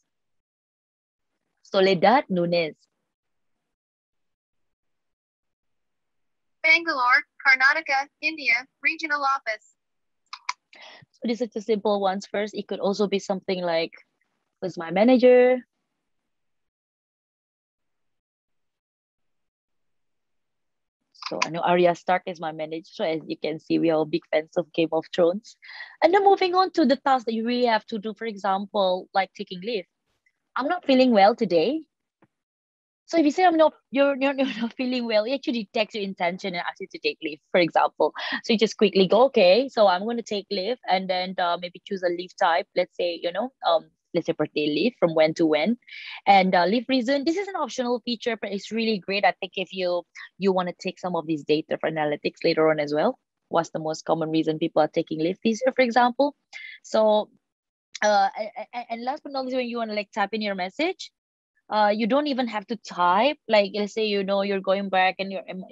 [SPEAKER 2] Soledad Nunes.
[SPEAKER 4] Bangalore, Karnataka, India, regional office.
[SPEAKER 2] So these are the simple ones first. It could also be something like, who's my manager? So I know Arya Stark is my manager. So as you can see, we are big fans of Game of Thrones. And then moving on to the tasks that you really have to do, for example, like taking leave. I'm not feeling well today. So if you say you're not feeling well, it actually takes your intention and asks you to take leave, for example. So you just quickly go, okay, so I'm going to take leave, and then maybe choose a leave type. Let's say, let's say birthday leave, from when to when, and leave reason. This is an optional feature, but it's really great. I think if you want to take some of these data for analytics later on as well. What's the most common reason people are taking leave this year, for example? So, and last but not least, when you want to like type in your message, you don't even have to type. Like, let's say you're going back and you're in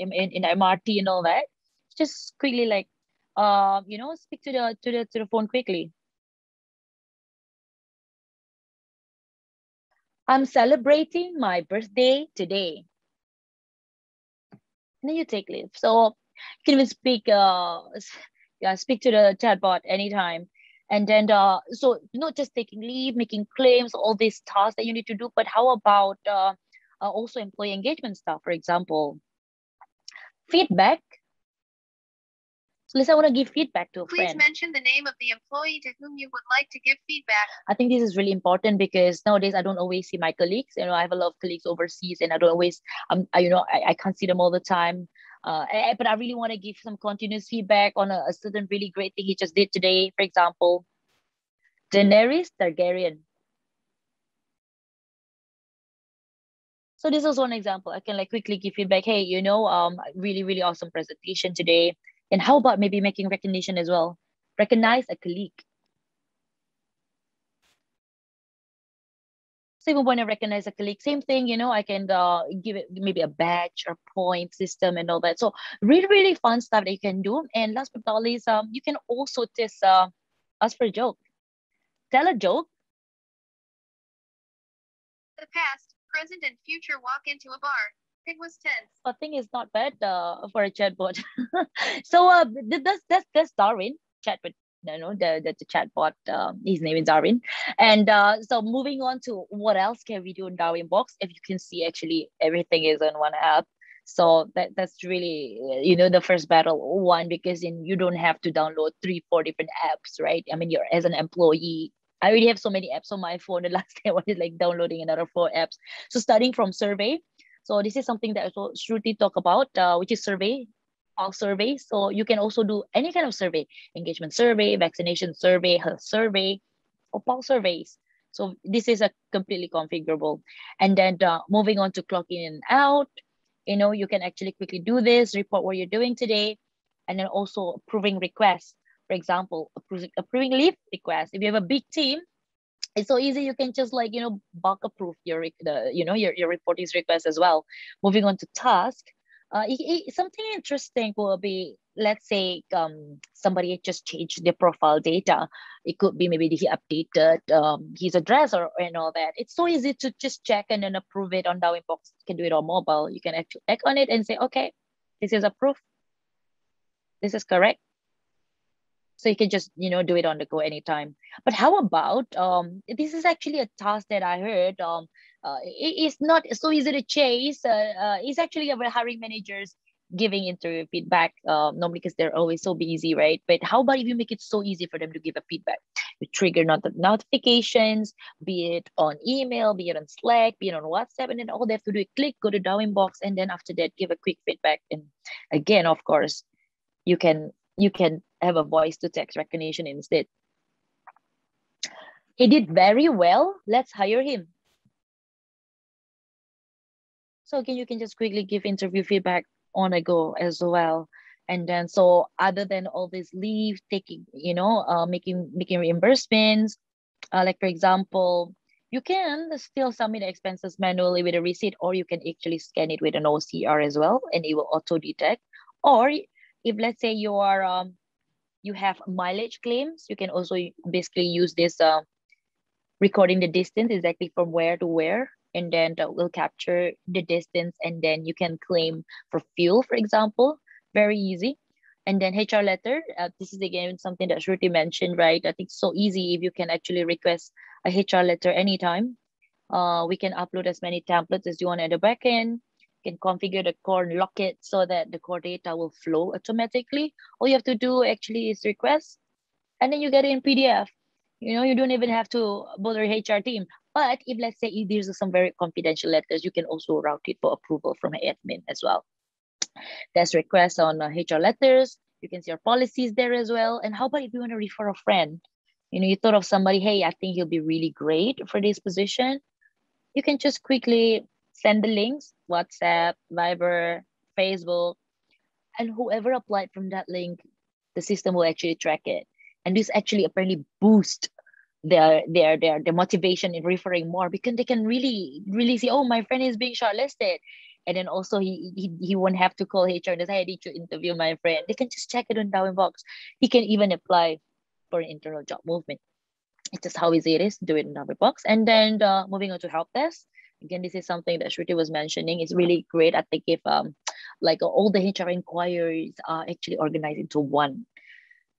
[SPEAKER 2] MRT and all that. Just quickly like speak to the phone quickly. I'm celebrating my birthday today. And then you take leave. So you can even speak to the chatbot anytime. And then so not just taking leave, making claims, all these tasks that you need to do, but how about also employee engagement stuff, for example, feedback. So let's say I want to give feedback to a friend.
[SPEAKER 4] Please mention the name of the employee to whom you would like to give feedback.
[SPEAKER 2] I think this is really important because nowadays I don't always see my colleagues. I have a lot of colleagues overseas, and I don't always I can't see them all the time. But I really want to give some continuous feedback on a certain really great thing he just did today. For example, Daenerys Targaryen. So this is one example. I can like quickly give feedback. Hey, really, really awesome presentation today. And how about maybe making recognition as well? Recognize a colleague. So even when I recognize a colleague, same thing, I can give it maybe a badge or point system and all that. So really, really fun stuff that you can do. And last but not least, you can also just ask for a joke. Tell a joke.
[SPEAKER 4] The past, present, and future walk into a bar. It was tense.
[SPEAKER 2] I think it's not bad for a chatbot. So that's Darwin, chatbot. The chatbot. His name is Darwin. And so moving on to what else can we do in Darwinbox? If you can see, actually everything is on one app. So that's really the first battle one, because you don't have to download 3-4 different apps, right? I mean, you're as an employee. I already have so many apps on my phone. The last time I was like downloading another 4 apps. So starting from survey. So this is something that Shruti talk about, which is survey, pulse survey. So you can also do any kind of survey, engagement survey, vaccination survey, health survey, or pulse surveys. So this is a completely configurable. And then moving on to clock in and out, you can actually quickly do this, report what you're doing today, and then also approving requests. For example, approving leave requests. If you have a big team, it's so easy. You can just bulk approve your reporting request as well. Moving on to task, something interesting will be, let's say somebody just changed their profile data. It could be maybe he updated his address and all that. It's so easy to just check and then approve it on Darwinbox. You can do it on mobile. You can actually click on it and say, okay, this is approved. This is correct. So you can just, do it on the go anytime. But how about, this is actually a task that I heard, it's not so easy to chase. It's actually about hiring managers giving interview feedback, normally because they're always so busy, right? But how about if you make it so easy for them to give a feedback? You trigger notifications, be it on email, be it on Slack, be it on WhatsApp, and then all they have to do is click, go to Darwinbox, and then after that, give a quick feedback. And again, of course, you can have a voice to text recognition instead. He did very well. Let's hire him. So again, you can just quickly give interview feedback on a go as well. And then, so other than all this leave taking, making reimbursements, like for example, you can still submit the expenses manually with a receipt, or you can actually scan it with an OCR as well, and it will auto detect. Or if let's say you are you have mileage claims, you can also basically use this recording the distance exactly from where to where, and then that will capture the distance, and then you can claim for fuel, for example. Very easy. And then HR letter, this is again something that Shruti mentioned, right? I think it's so easy if you can actually request a HR letter anytime. We can upload as many templates as you want at the backend. You can configure the core and lock it so that the core data will flow automatically. All you have to do actually is request, and then you get it in PDF. You don't even have to bother HR team. But if let's say if there's some very confidential letters, you can also route it for approval from admin as well. There's requests on HR letters. You can see your policies there as well. And how about if you want to refer a friend? You thought of somebody, hey, I think he'll be really great for this position. You can just quickly send the links, WhatsApp, Viber, Facebook, and whoever applied from that link, the system will actually track it. And this actually apparently boost their motivation in referring more, because they can really see, oh, my friend is being shortlisted. And then also he won't have to call HR and say, I need to interview my friend. They can just check it on Darwinbox. He can even apply for an internal job movement. It's just how easy it is to do it in Darwinbox. And then moving on to help desk. Again, this is something that Shruti was mentioning. It's really great. I think if like all the HR inquiries are actually organized into one,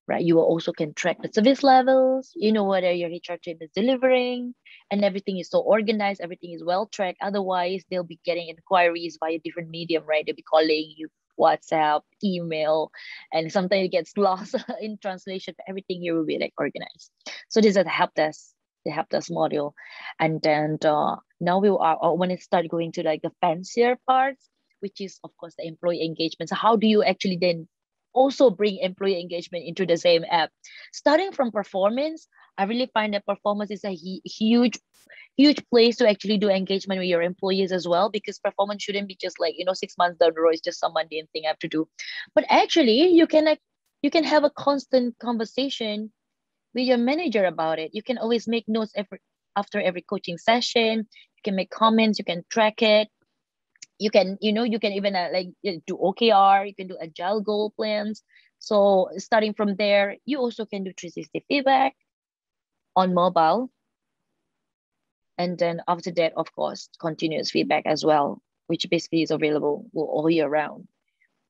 [SPEAKER 2] right? You also can track the service levels, whether your HR team is delivering, and everything is so organized, everything is well tracked. Otherwise, they'll be getting inquiries via different medium, right? They'll be calling you WhatsApp, email, and sometimes it gets lost in translation, but everything here will be like organized. So this is the help desk module. And then now we are when it start going to like the fancier parts, which is of course the employee engagement. So how do you actually then also bring employee engagement into the same app? Starting from performance, I really find that performance is a huge place to actually do engagement with your employees as well, because performance shouldn't be just like 6 months down the road, it's just some mundane thing I have to do. But actually you can have a constant conversation with your manager about it. You can always make notes after every coaching session. You can make comments, you can track it. You can even do OKR, you can do agile goal plans. So starting from there, you also can do 360 feedback on mobile. And then after that, of course, continuous feedback as well, which basically is available all year round,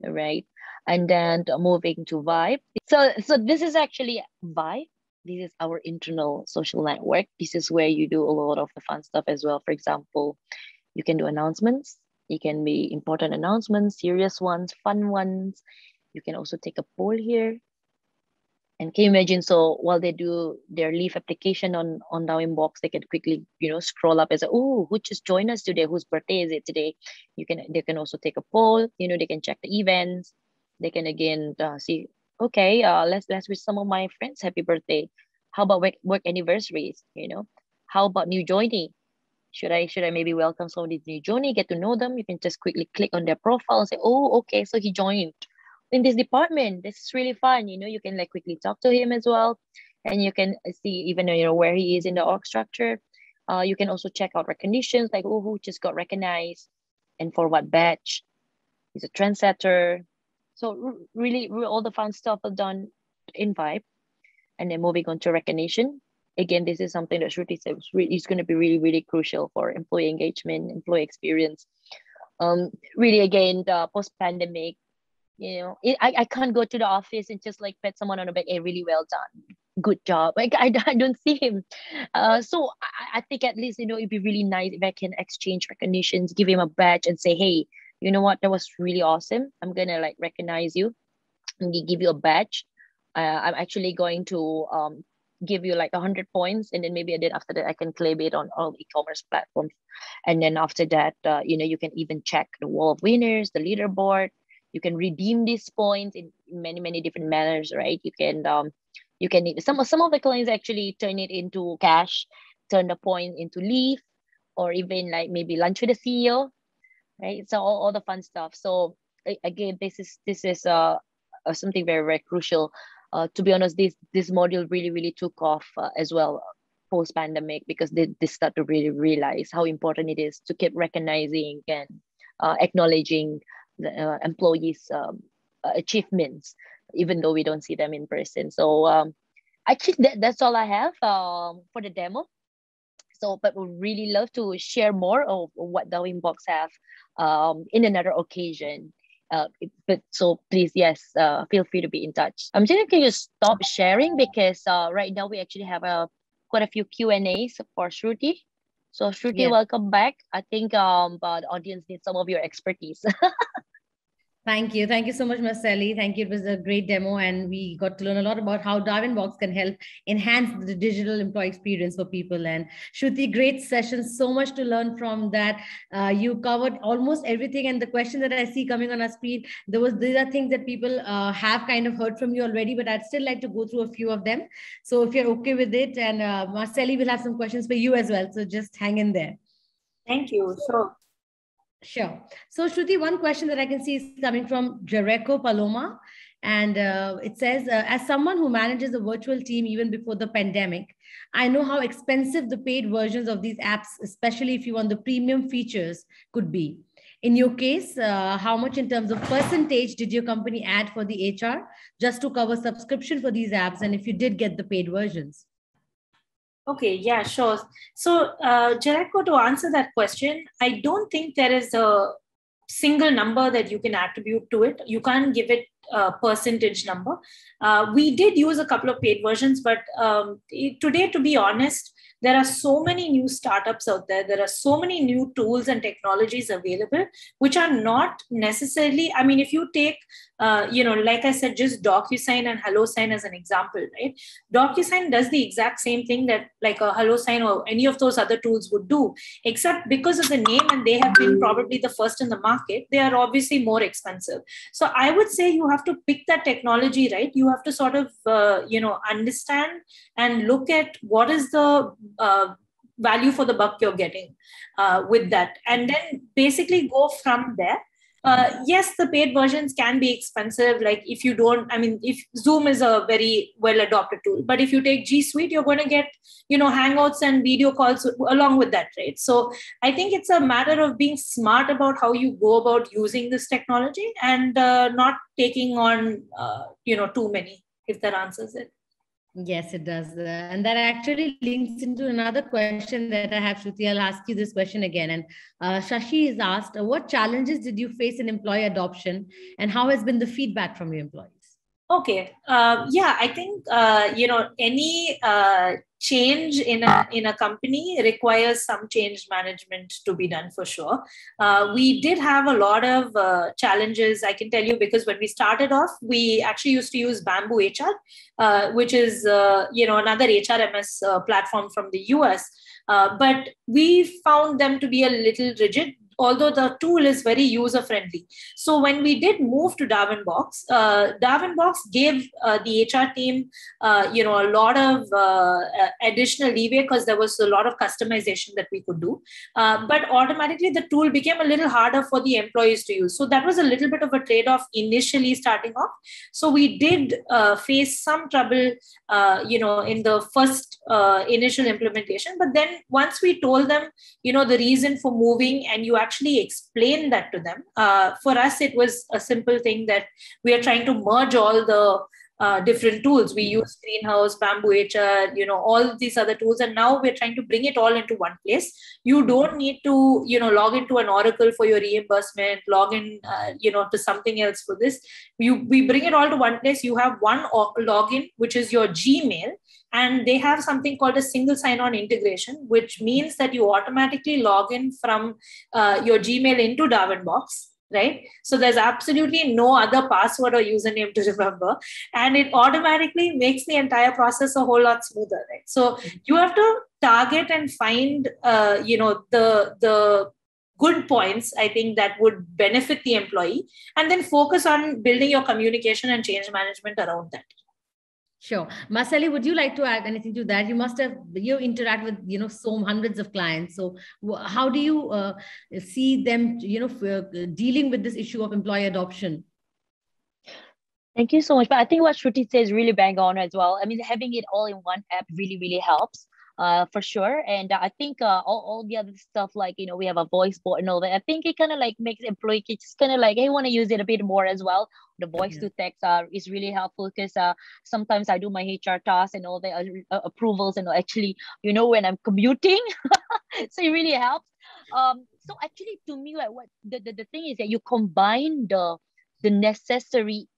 [SPEAKER 2] right? And then moving to Vibe. So this is actually Vibe. This is our internal social network. This is where you do a lot of the fun stuff as well. For example, you can do announcements. It can be important announcements, serious ones, fun ones. You can also take a poll here. And can you imagine, so while they do their leave application on Darwinbox, they can quickly, scroll up and say, oh, who just joined us today? Whose birthday is it today? They can also take a poll, they can check the events. They can again see, okay, let's wish some of my friends happy birthday. How about work anniversaries? How about new joinee? Should I maybe welcome somebody new joinee, get to know them? You can just quickly click on their profile and say, oh, okay, so he joined in this department. This is really fun. You can like quickly talk to him as well. And you can see even, where he is in the org structure. You can also check out recognitions, like, oh, who just got recognized and for what batch. He's a trendsetter. So really all the fun stuff are done in Vibe. And then moving on to recognition. Again, this is something that Shruti said is going to be really, really crucial for employee engagement, employee experience. Really, again, the post-pandemic, I can't go to the office and just like pat someone on the back, hey, really well done, good job. Like I don't see him. So I think at least, it'd be really nice if I can exchange recognitions, give him a badge and say, hey, you know what, that was really awesome. I'm going to like recognize you and give you a badge. I'm actually going to give you like 100 points, and then maybe after that I can claim it on all e-commerce platforms. And then after that, you can even check the wall of winners, the leaderboard. You can redeem these points in many different manners, right? You can some of the clients actually turn it into cash, turn the point into leave, or even like maybe lunch with the CEO, right? So all the fun stuff. So again, this is something very crucial. To be honest, this module really took off as well post pandemic, because they start to really realize how important it is to keep recognizing and acknowledging the employees' achievements, even though we don't see them in person. So I think that's all I have for the demo. So, but we really love to share more of what the Inbox have in another occasion. But so please, yes, feel free to be in touch. I'm just going to stop sharing because right now we actually have quite a few Q&As for Shruti. So Shruti, welcome back. I think the audience needs some of your expertise.
[SPEAKER 1] Thank you. Thank you so much, Marceli. Thank you. It was a great demo, and we got to learn a lot about how Darwinbox can help enhance the digital employee experience for people. And Shruti, great session. So much to learn from that. You covered almost everything. And the question that I see coming on our screen, these are things that people have kind of heard from you already, but I'd still like to go through a few of them. So if you're okay with it, and Marceli will have some questions for you as well. So just hang in there.
[SPEAKER 3] Thank you.
[SPEAKER 1] Sure. So Shruti, one question that I can see is coming from Jericho Paloma. And it says, as someone who manages a virtual team even before the pandemic, I know how expensive the paid versions of these apps, especially if you want the premium features, could be. In your case, how much in terms of percentage did your company add for the HR just to cover subscription for these apps? And if you did get the paid versions?
[SPEAKER 3] Okay, yeah, sure. So, Jericho, to answer that question, I don't think there is a single number that you can attribute to it. You can't give it a percentage number. We did use a couple of paid versions, but today, to be honest, there are so many new startups out there. There are so many new tools and technologies available, which are not necessarily, I mean, if you take, like I said, just DocuSign and HelloSign as an example, right? DocuSign does the exact same thing that like a HelloSign or any of those other tools would do, except because of the name and they have been probably the first in the market, they are obviously more expensive. So I would say you have to pick that technology, right? You have to sort of, understand and look at what is the value for the buck you're getting with that. And then basically go from there. Yes, the paid versions can be expensive. Like if you don't, I mean, if Zoom is a very well adopted tool, but if you take G Suite, you're going to get, Hangouts and video calls along with that, right? So I think it's a matter of being smart about how you go about using this technology and not taking on, too many, if that answers it.
[SPEAKER 1] Yes, it does. And that actually links into another question that I have, Shruti. I'll ask you this question again. And Shashi is asked, what challenges did you face in employee adoption and how has been the feedback from your employees?
[SPEAKER 3] Okay. I think, any change in a company requires some change management to be done for sure. We did have a lot of challenges, I can tell you, because when we started off, we actually used to use Bamboo HR, which is, another HRMS platform from the US. But we found them to be a little rigid, although the tool is very user-friendly. So when we did move to Darwinbox, Darwinbox gave the HR team, a lot of additional leeway because there was a lot of customization that we could do. But automatically the tool became a little harder for the employees to use. So that was a little bit of a trade-off initially starting off. So we did face some trouble, in the first initial implementation. But then once we told them, the reason for moving and you actually explain that to them. For us, it was a simple thing that we are trying to merge all the different tools. We use Greenhouse, Bamboo HR, all these other tools. And now we're trying to bring it all into one place. You don't need to, log into an Oracle for your reimbursement, log in, to something else for this. We bring it all to one place. You have one login, which is your Gmail. And they have something called a single sign-on integration, which means that you automatically log in from your Gmail into Darwinbox, right? So there's absolutely no other password or username to remember. And it automatically makes the entire process a whole lot smoother, right? So you have to target and find, the good points, I think, that would benefit the employee, and then focus on building your communication and change management around that.
[SPEAKER 1] Sure. Marceli, would you like to add anything to that? You interact with, so hundreds of clients. So how do you see them, dealing with this issue of employee adoption?
[SPEAKER 2] Thank you so much. But I think what Shruti says really bang on as well. I mean, having it all in one app really, really helps. For sure. And I think all the other stuff, like, we have a voice bot and all that, I think it kind of like makes employee just kind of like, hey, want to use it a bit more as well. The voice to text is really helpful, because sometimes I do my HR tasks and all the approvals and actually, when I'm commuting. So it really helps. So actually, to me, like, what the thing is that you combine the necessary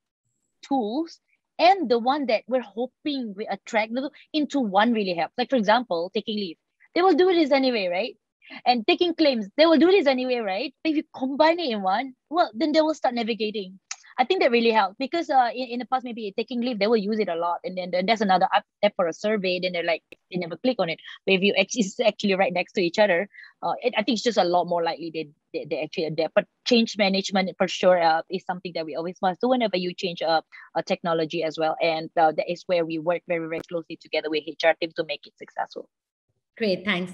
[SPEAKER 2] tools and the one that we're hoping we attract into one really helps. Like, for example, taking leave. They will do this anyway, right? And taking claims, they will do this anyway, right? If you combine it in one, well, then they will start navigating. I think that really helps, because in the past, maybe taking leave, they will use it a lot. And then there's another app for a survey. Then they're like, they never click on it. But if it's actually right next to each other, I think it's just a lot more likely they actually adapt. But change management for sure is something that we always must do whenever you change a technology as well. And that is where we work very, very closely together with HR team to make it successful.
[SPEAKER 1] Great, thanks.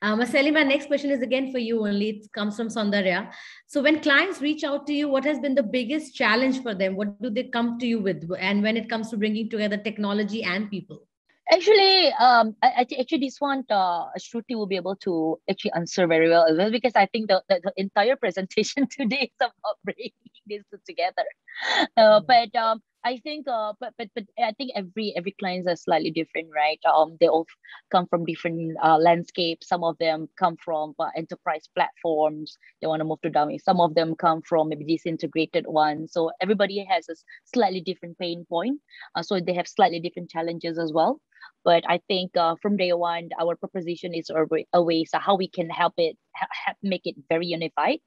[SPEAKER 1] Marceli, my next question is again for you only. It comes from Saundarya. So when clients reach out to you, what has been the biggest challenge for them? What do they come to you with? And when it comes to bringing together technology and people?
[SPEAKER 2] Actually, actually this one, Shruti will be able to actually answer very well as well, because I think the entire presentation today is about bringing this together. But I think, but I think every client is slightly different, right? They all come from different landscapes. Some of them come from enterprise platforms. They want to move to dummy. Some of them come from maybe disintegrated ones. So everybody has a slightly different pain point. So they have slightly different challenges as well. But I think from day one, our proposition is a way so how we can help make it very unified,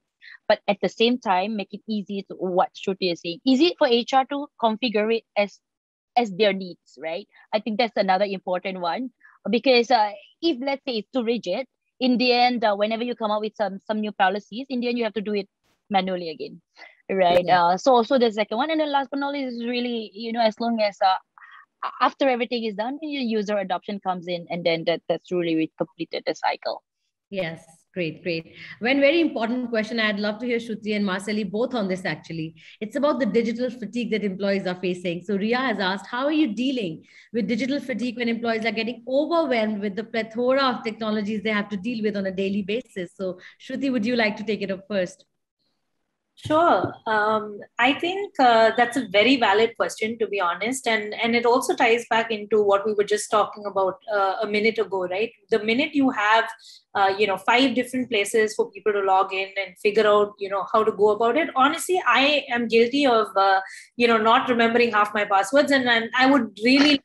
[SPEAKER 2] but at the same time, make it easy to what Shruti is saying, easy for HR to configure it as their needs, right? I think that's another important one, because if let's say it's too rigid, in the end, whenever you come up with some new policies, in the end, you have to do it manually again, right? So the second one, and then last but not least is really, as long as after everything is done, your user adoption comes in, and then that's really we completed the cycle.
[SPEAKER 1] Yes, great. One very important question. I'd love to hear Shruti and Marceli both on this actually. It's about the digital fatigue that employees are facing. So Ria has asked, how are you dealing with digital fatigue when employees are getting overwhelmed with the plethora of technologies they have to deal with on a daily basis? So Shruti, would you like to take it up first?
[SPEAKER 3] Sure. I think that's a very valid question, to be honest. And it also ties back into what we were just talking about a minute ago, right? The minute you have, 5 different places for people to log in and figure out, how to go about it. Honestly, I am guilty of, not remembering half my passwords. And I would really,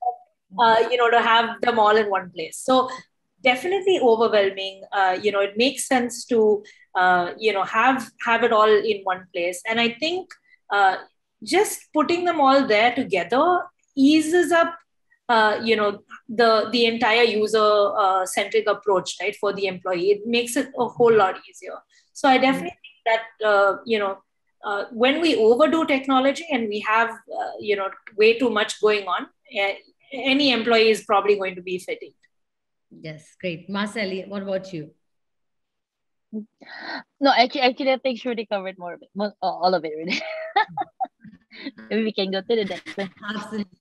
[SPEAKER 3] to have them all in one place. So definitely overwhelming. It makes sense to, have it all in one place. And I think just putting them all there together eases up, the entire user-centric approach, right, for the employee. It makes it a whole lot easier. So I definitely think that, when we overdo technology and we have, way too much going on, any employee is probably going to be fatigued.
[SPEAKER 1] Yes, great. Marceli, what about you?
[SPEAKER 2] No, actually, I think Shruti covered more of it, all of it, really. Maybe we can go to the next one.
[SPEAKER 1] Absolutely.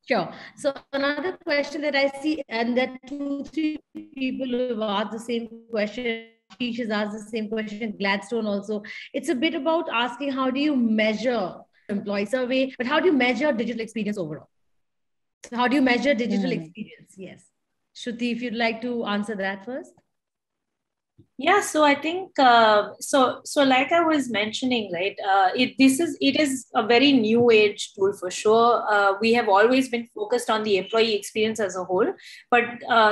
[SPEAKER 1] Sure. So another question that I see, and that 2-3 people who have asked the same question, Ashish has asked the same question, Gladstone also. It's a bit about asking, how do you measure employee survey, but how do you measure digital experience overall? So how do you measure digital experience? Yes. Shruti, if you'd like to answer that first.
[SPEAKER 3] Yeah, so I think so like I was mentioning, right? It is a very new age tool for sure. We have always been focused on the employee experience as a whole, but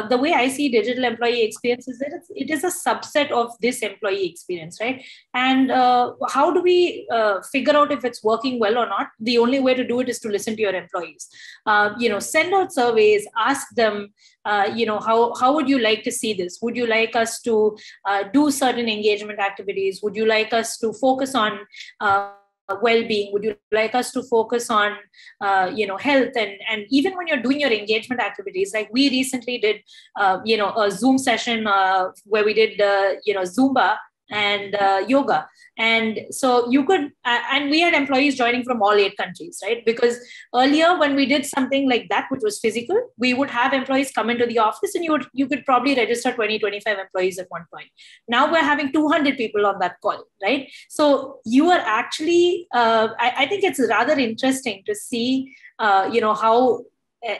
[SPEAKER 3] the way I see digital employee experience is that it is a subset of this employee experience, right? And how do we figure out if it's working well or not? The only way to do it is to listen to your employees. Send out surveys, ask them, how would you like to see this? Would you like us to do certain engagement activities? Would you like us to focus on well-being? Would you like us to focus on health? And even when you're doing your engagement activities, like we recently did a Zoom session where we did Zumba and yoga. And so you could, and we had employees joining from all 8 countries, right? Because earlier when we did something like that, which was physical, we would have employees come into the office and you could probably register 20, 25 employees at one point. Now we're having 200 people on that call, right? So you are actually, I think it's rather interesting to see, how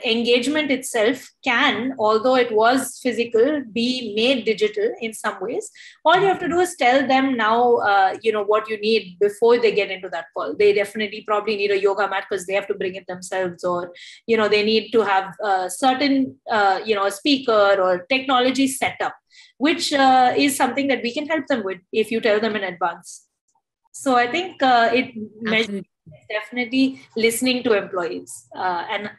[SPEAKER 3] engagement itself can, although it was physical, be made digital in some ways. All you have to do is tell them now, what you need before they get into that call. They definitely probably need a yoga mat because they have to bring it themselves, or, they need to have a certain, a speaker or technology set up, which is something that we can help them with if you tell them in advance. So I think it measures definitely listening to employees and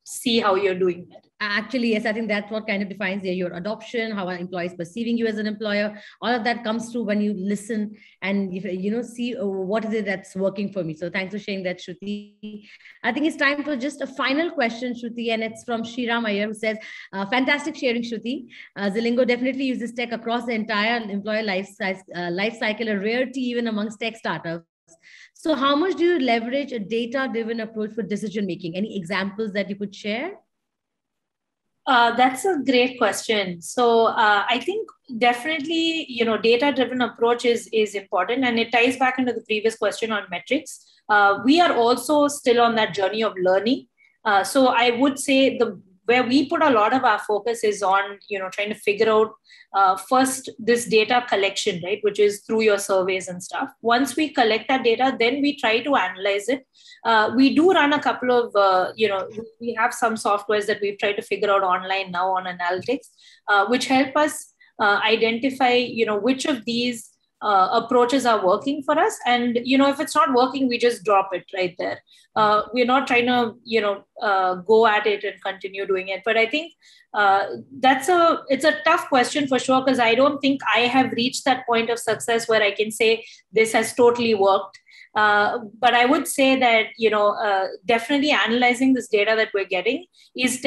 [SPEAKER 3] see how you're doing that.
[SPEAKER 1] Actually, yes, I think that's what kind of defines your adoption, how our employees perceiving you as an employer. All of that comes through when you listen and see what is it that's working for me. So thanks for sharing that, Shruti. I think it's time for just a final question, Shruti, and it's from Shriram Iyer, who says, fantastic sharing, Shruti. Zelingo definitely uses tech across the entire employer life cycle, a rarity even amongst tech startups. So how much do you leverage a data-driven approach for decision-making? Any examples that you could share?
[SPEAKER 3] That's a great question. So I think definitely, data-driven approach is important, and it ties back into the previous question on metrics. We are also still on that journey of learning. So I would say where we put a lot of our focus is on, trying to figure out first this data collection, right, which is through your surveys and stuff. Once we collect that data, then we try to analyze it. We do run a couple of, we have some softwares that we've tried to figure out online now on analytics, which help us identify, which of these approaches are working for us. And, if it's not working, we just drop it right there. We're not trying to, go at it and continue doing it. But I think it's a tough question for sure, because I don't think I have reached that point of success where I can say this has totally worked. But I would say that, definitely analyzing this data that we're getting is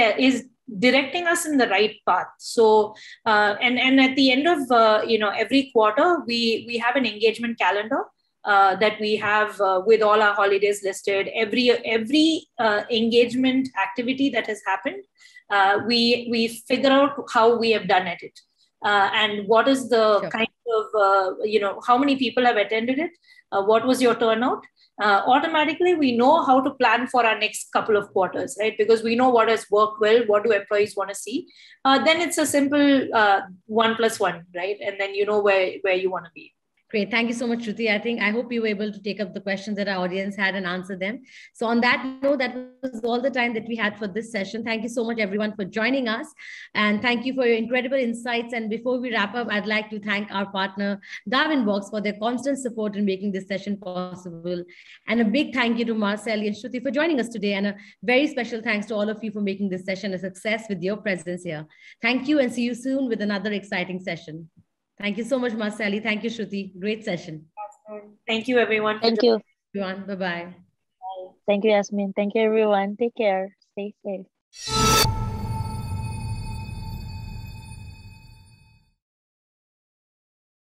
[SPEAKER 3] directing us in the right path. So, and at the end of, every quarter, we have an engagement calendar that we have with all our holidays listed. Every engagement activity that has happened, we figure out how we have done at it. And what is the kind of, how many people have attended it? What was your turnout? Automatically, we know how to plan for our next couple of quarters, right? Because we know what has worked well, what do employees want to see. Then it's a simple 1 + 1, right? And then you know where you want to be.
[SPEAKER 1] Great. Thank you so much, Shruti. I hope you were able to take up the questions that our audience had and answer them. So on that note, that was all the time that we had for this session. Thank you so much, everyone, for joining us. And thank you for your incredible insights. And before we wrap up, I'd like to thank our partner, Darwinbox, for their constant support in making this session possible. And a big thank you to Marceli and Shruti for joining us today. And a very special thanks to all of you for making this session a success with your presence here. Thank you, and see you soon with another exciting session. Thank you so much, Marceli. Thank you, Shruti. Great session.
[SPEAKER 3] Thank you, everyone.
[SPEAKER 2] Thank you.
[SPEAKER 1] Everyone. Bye-bye.
[SPEAKER 2] Thank you, Yasmin. Thank you, everyone. Take care. Stay safe.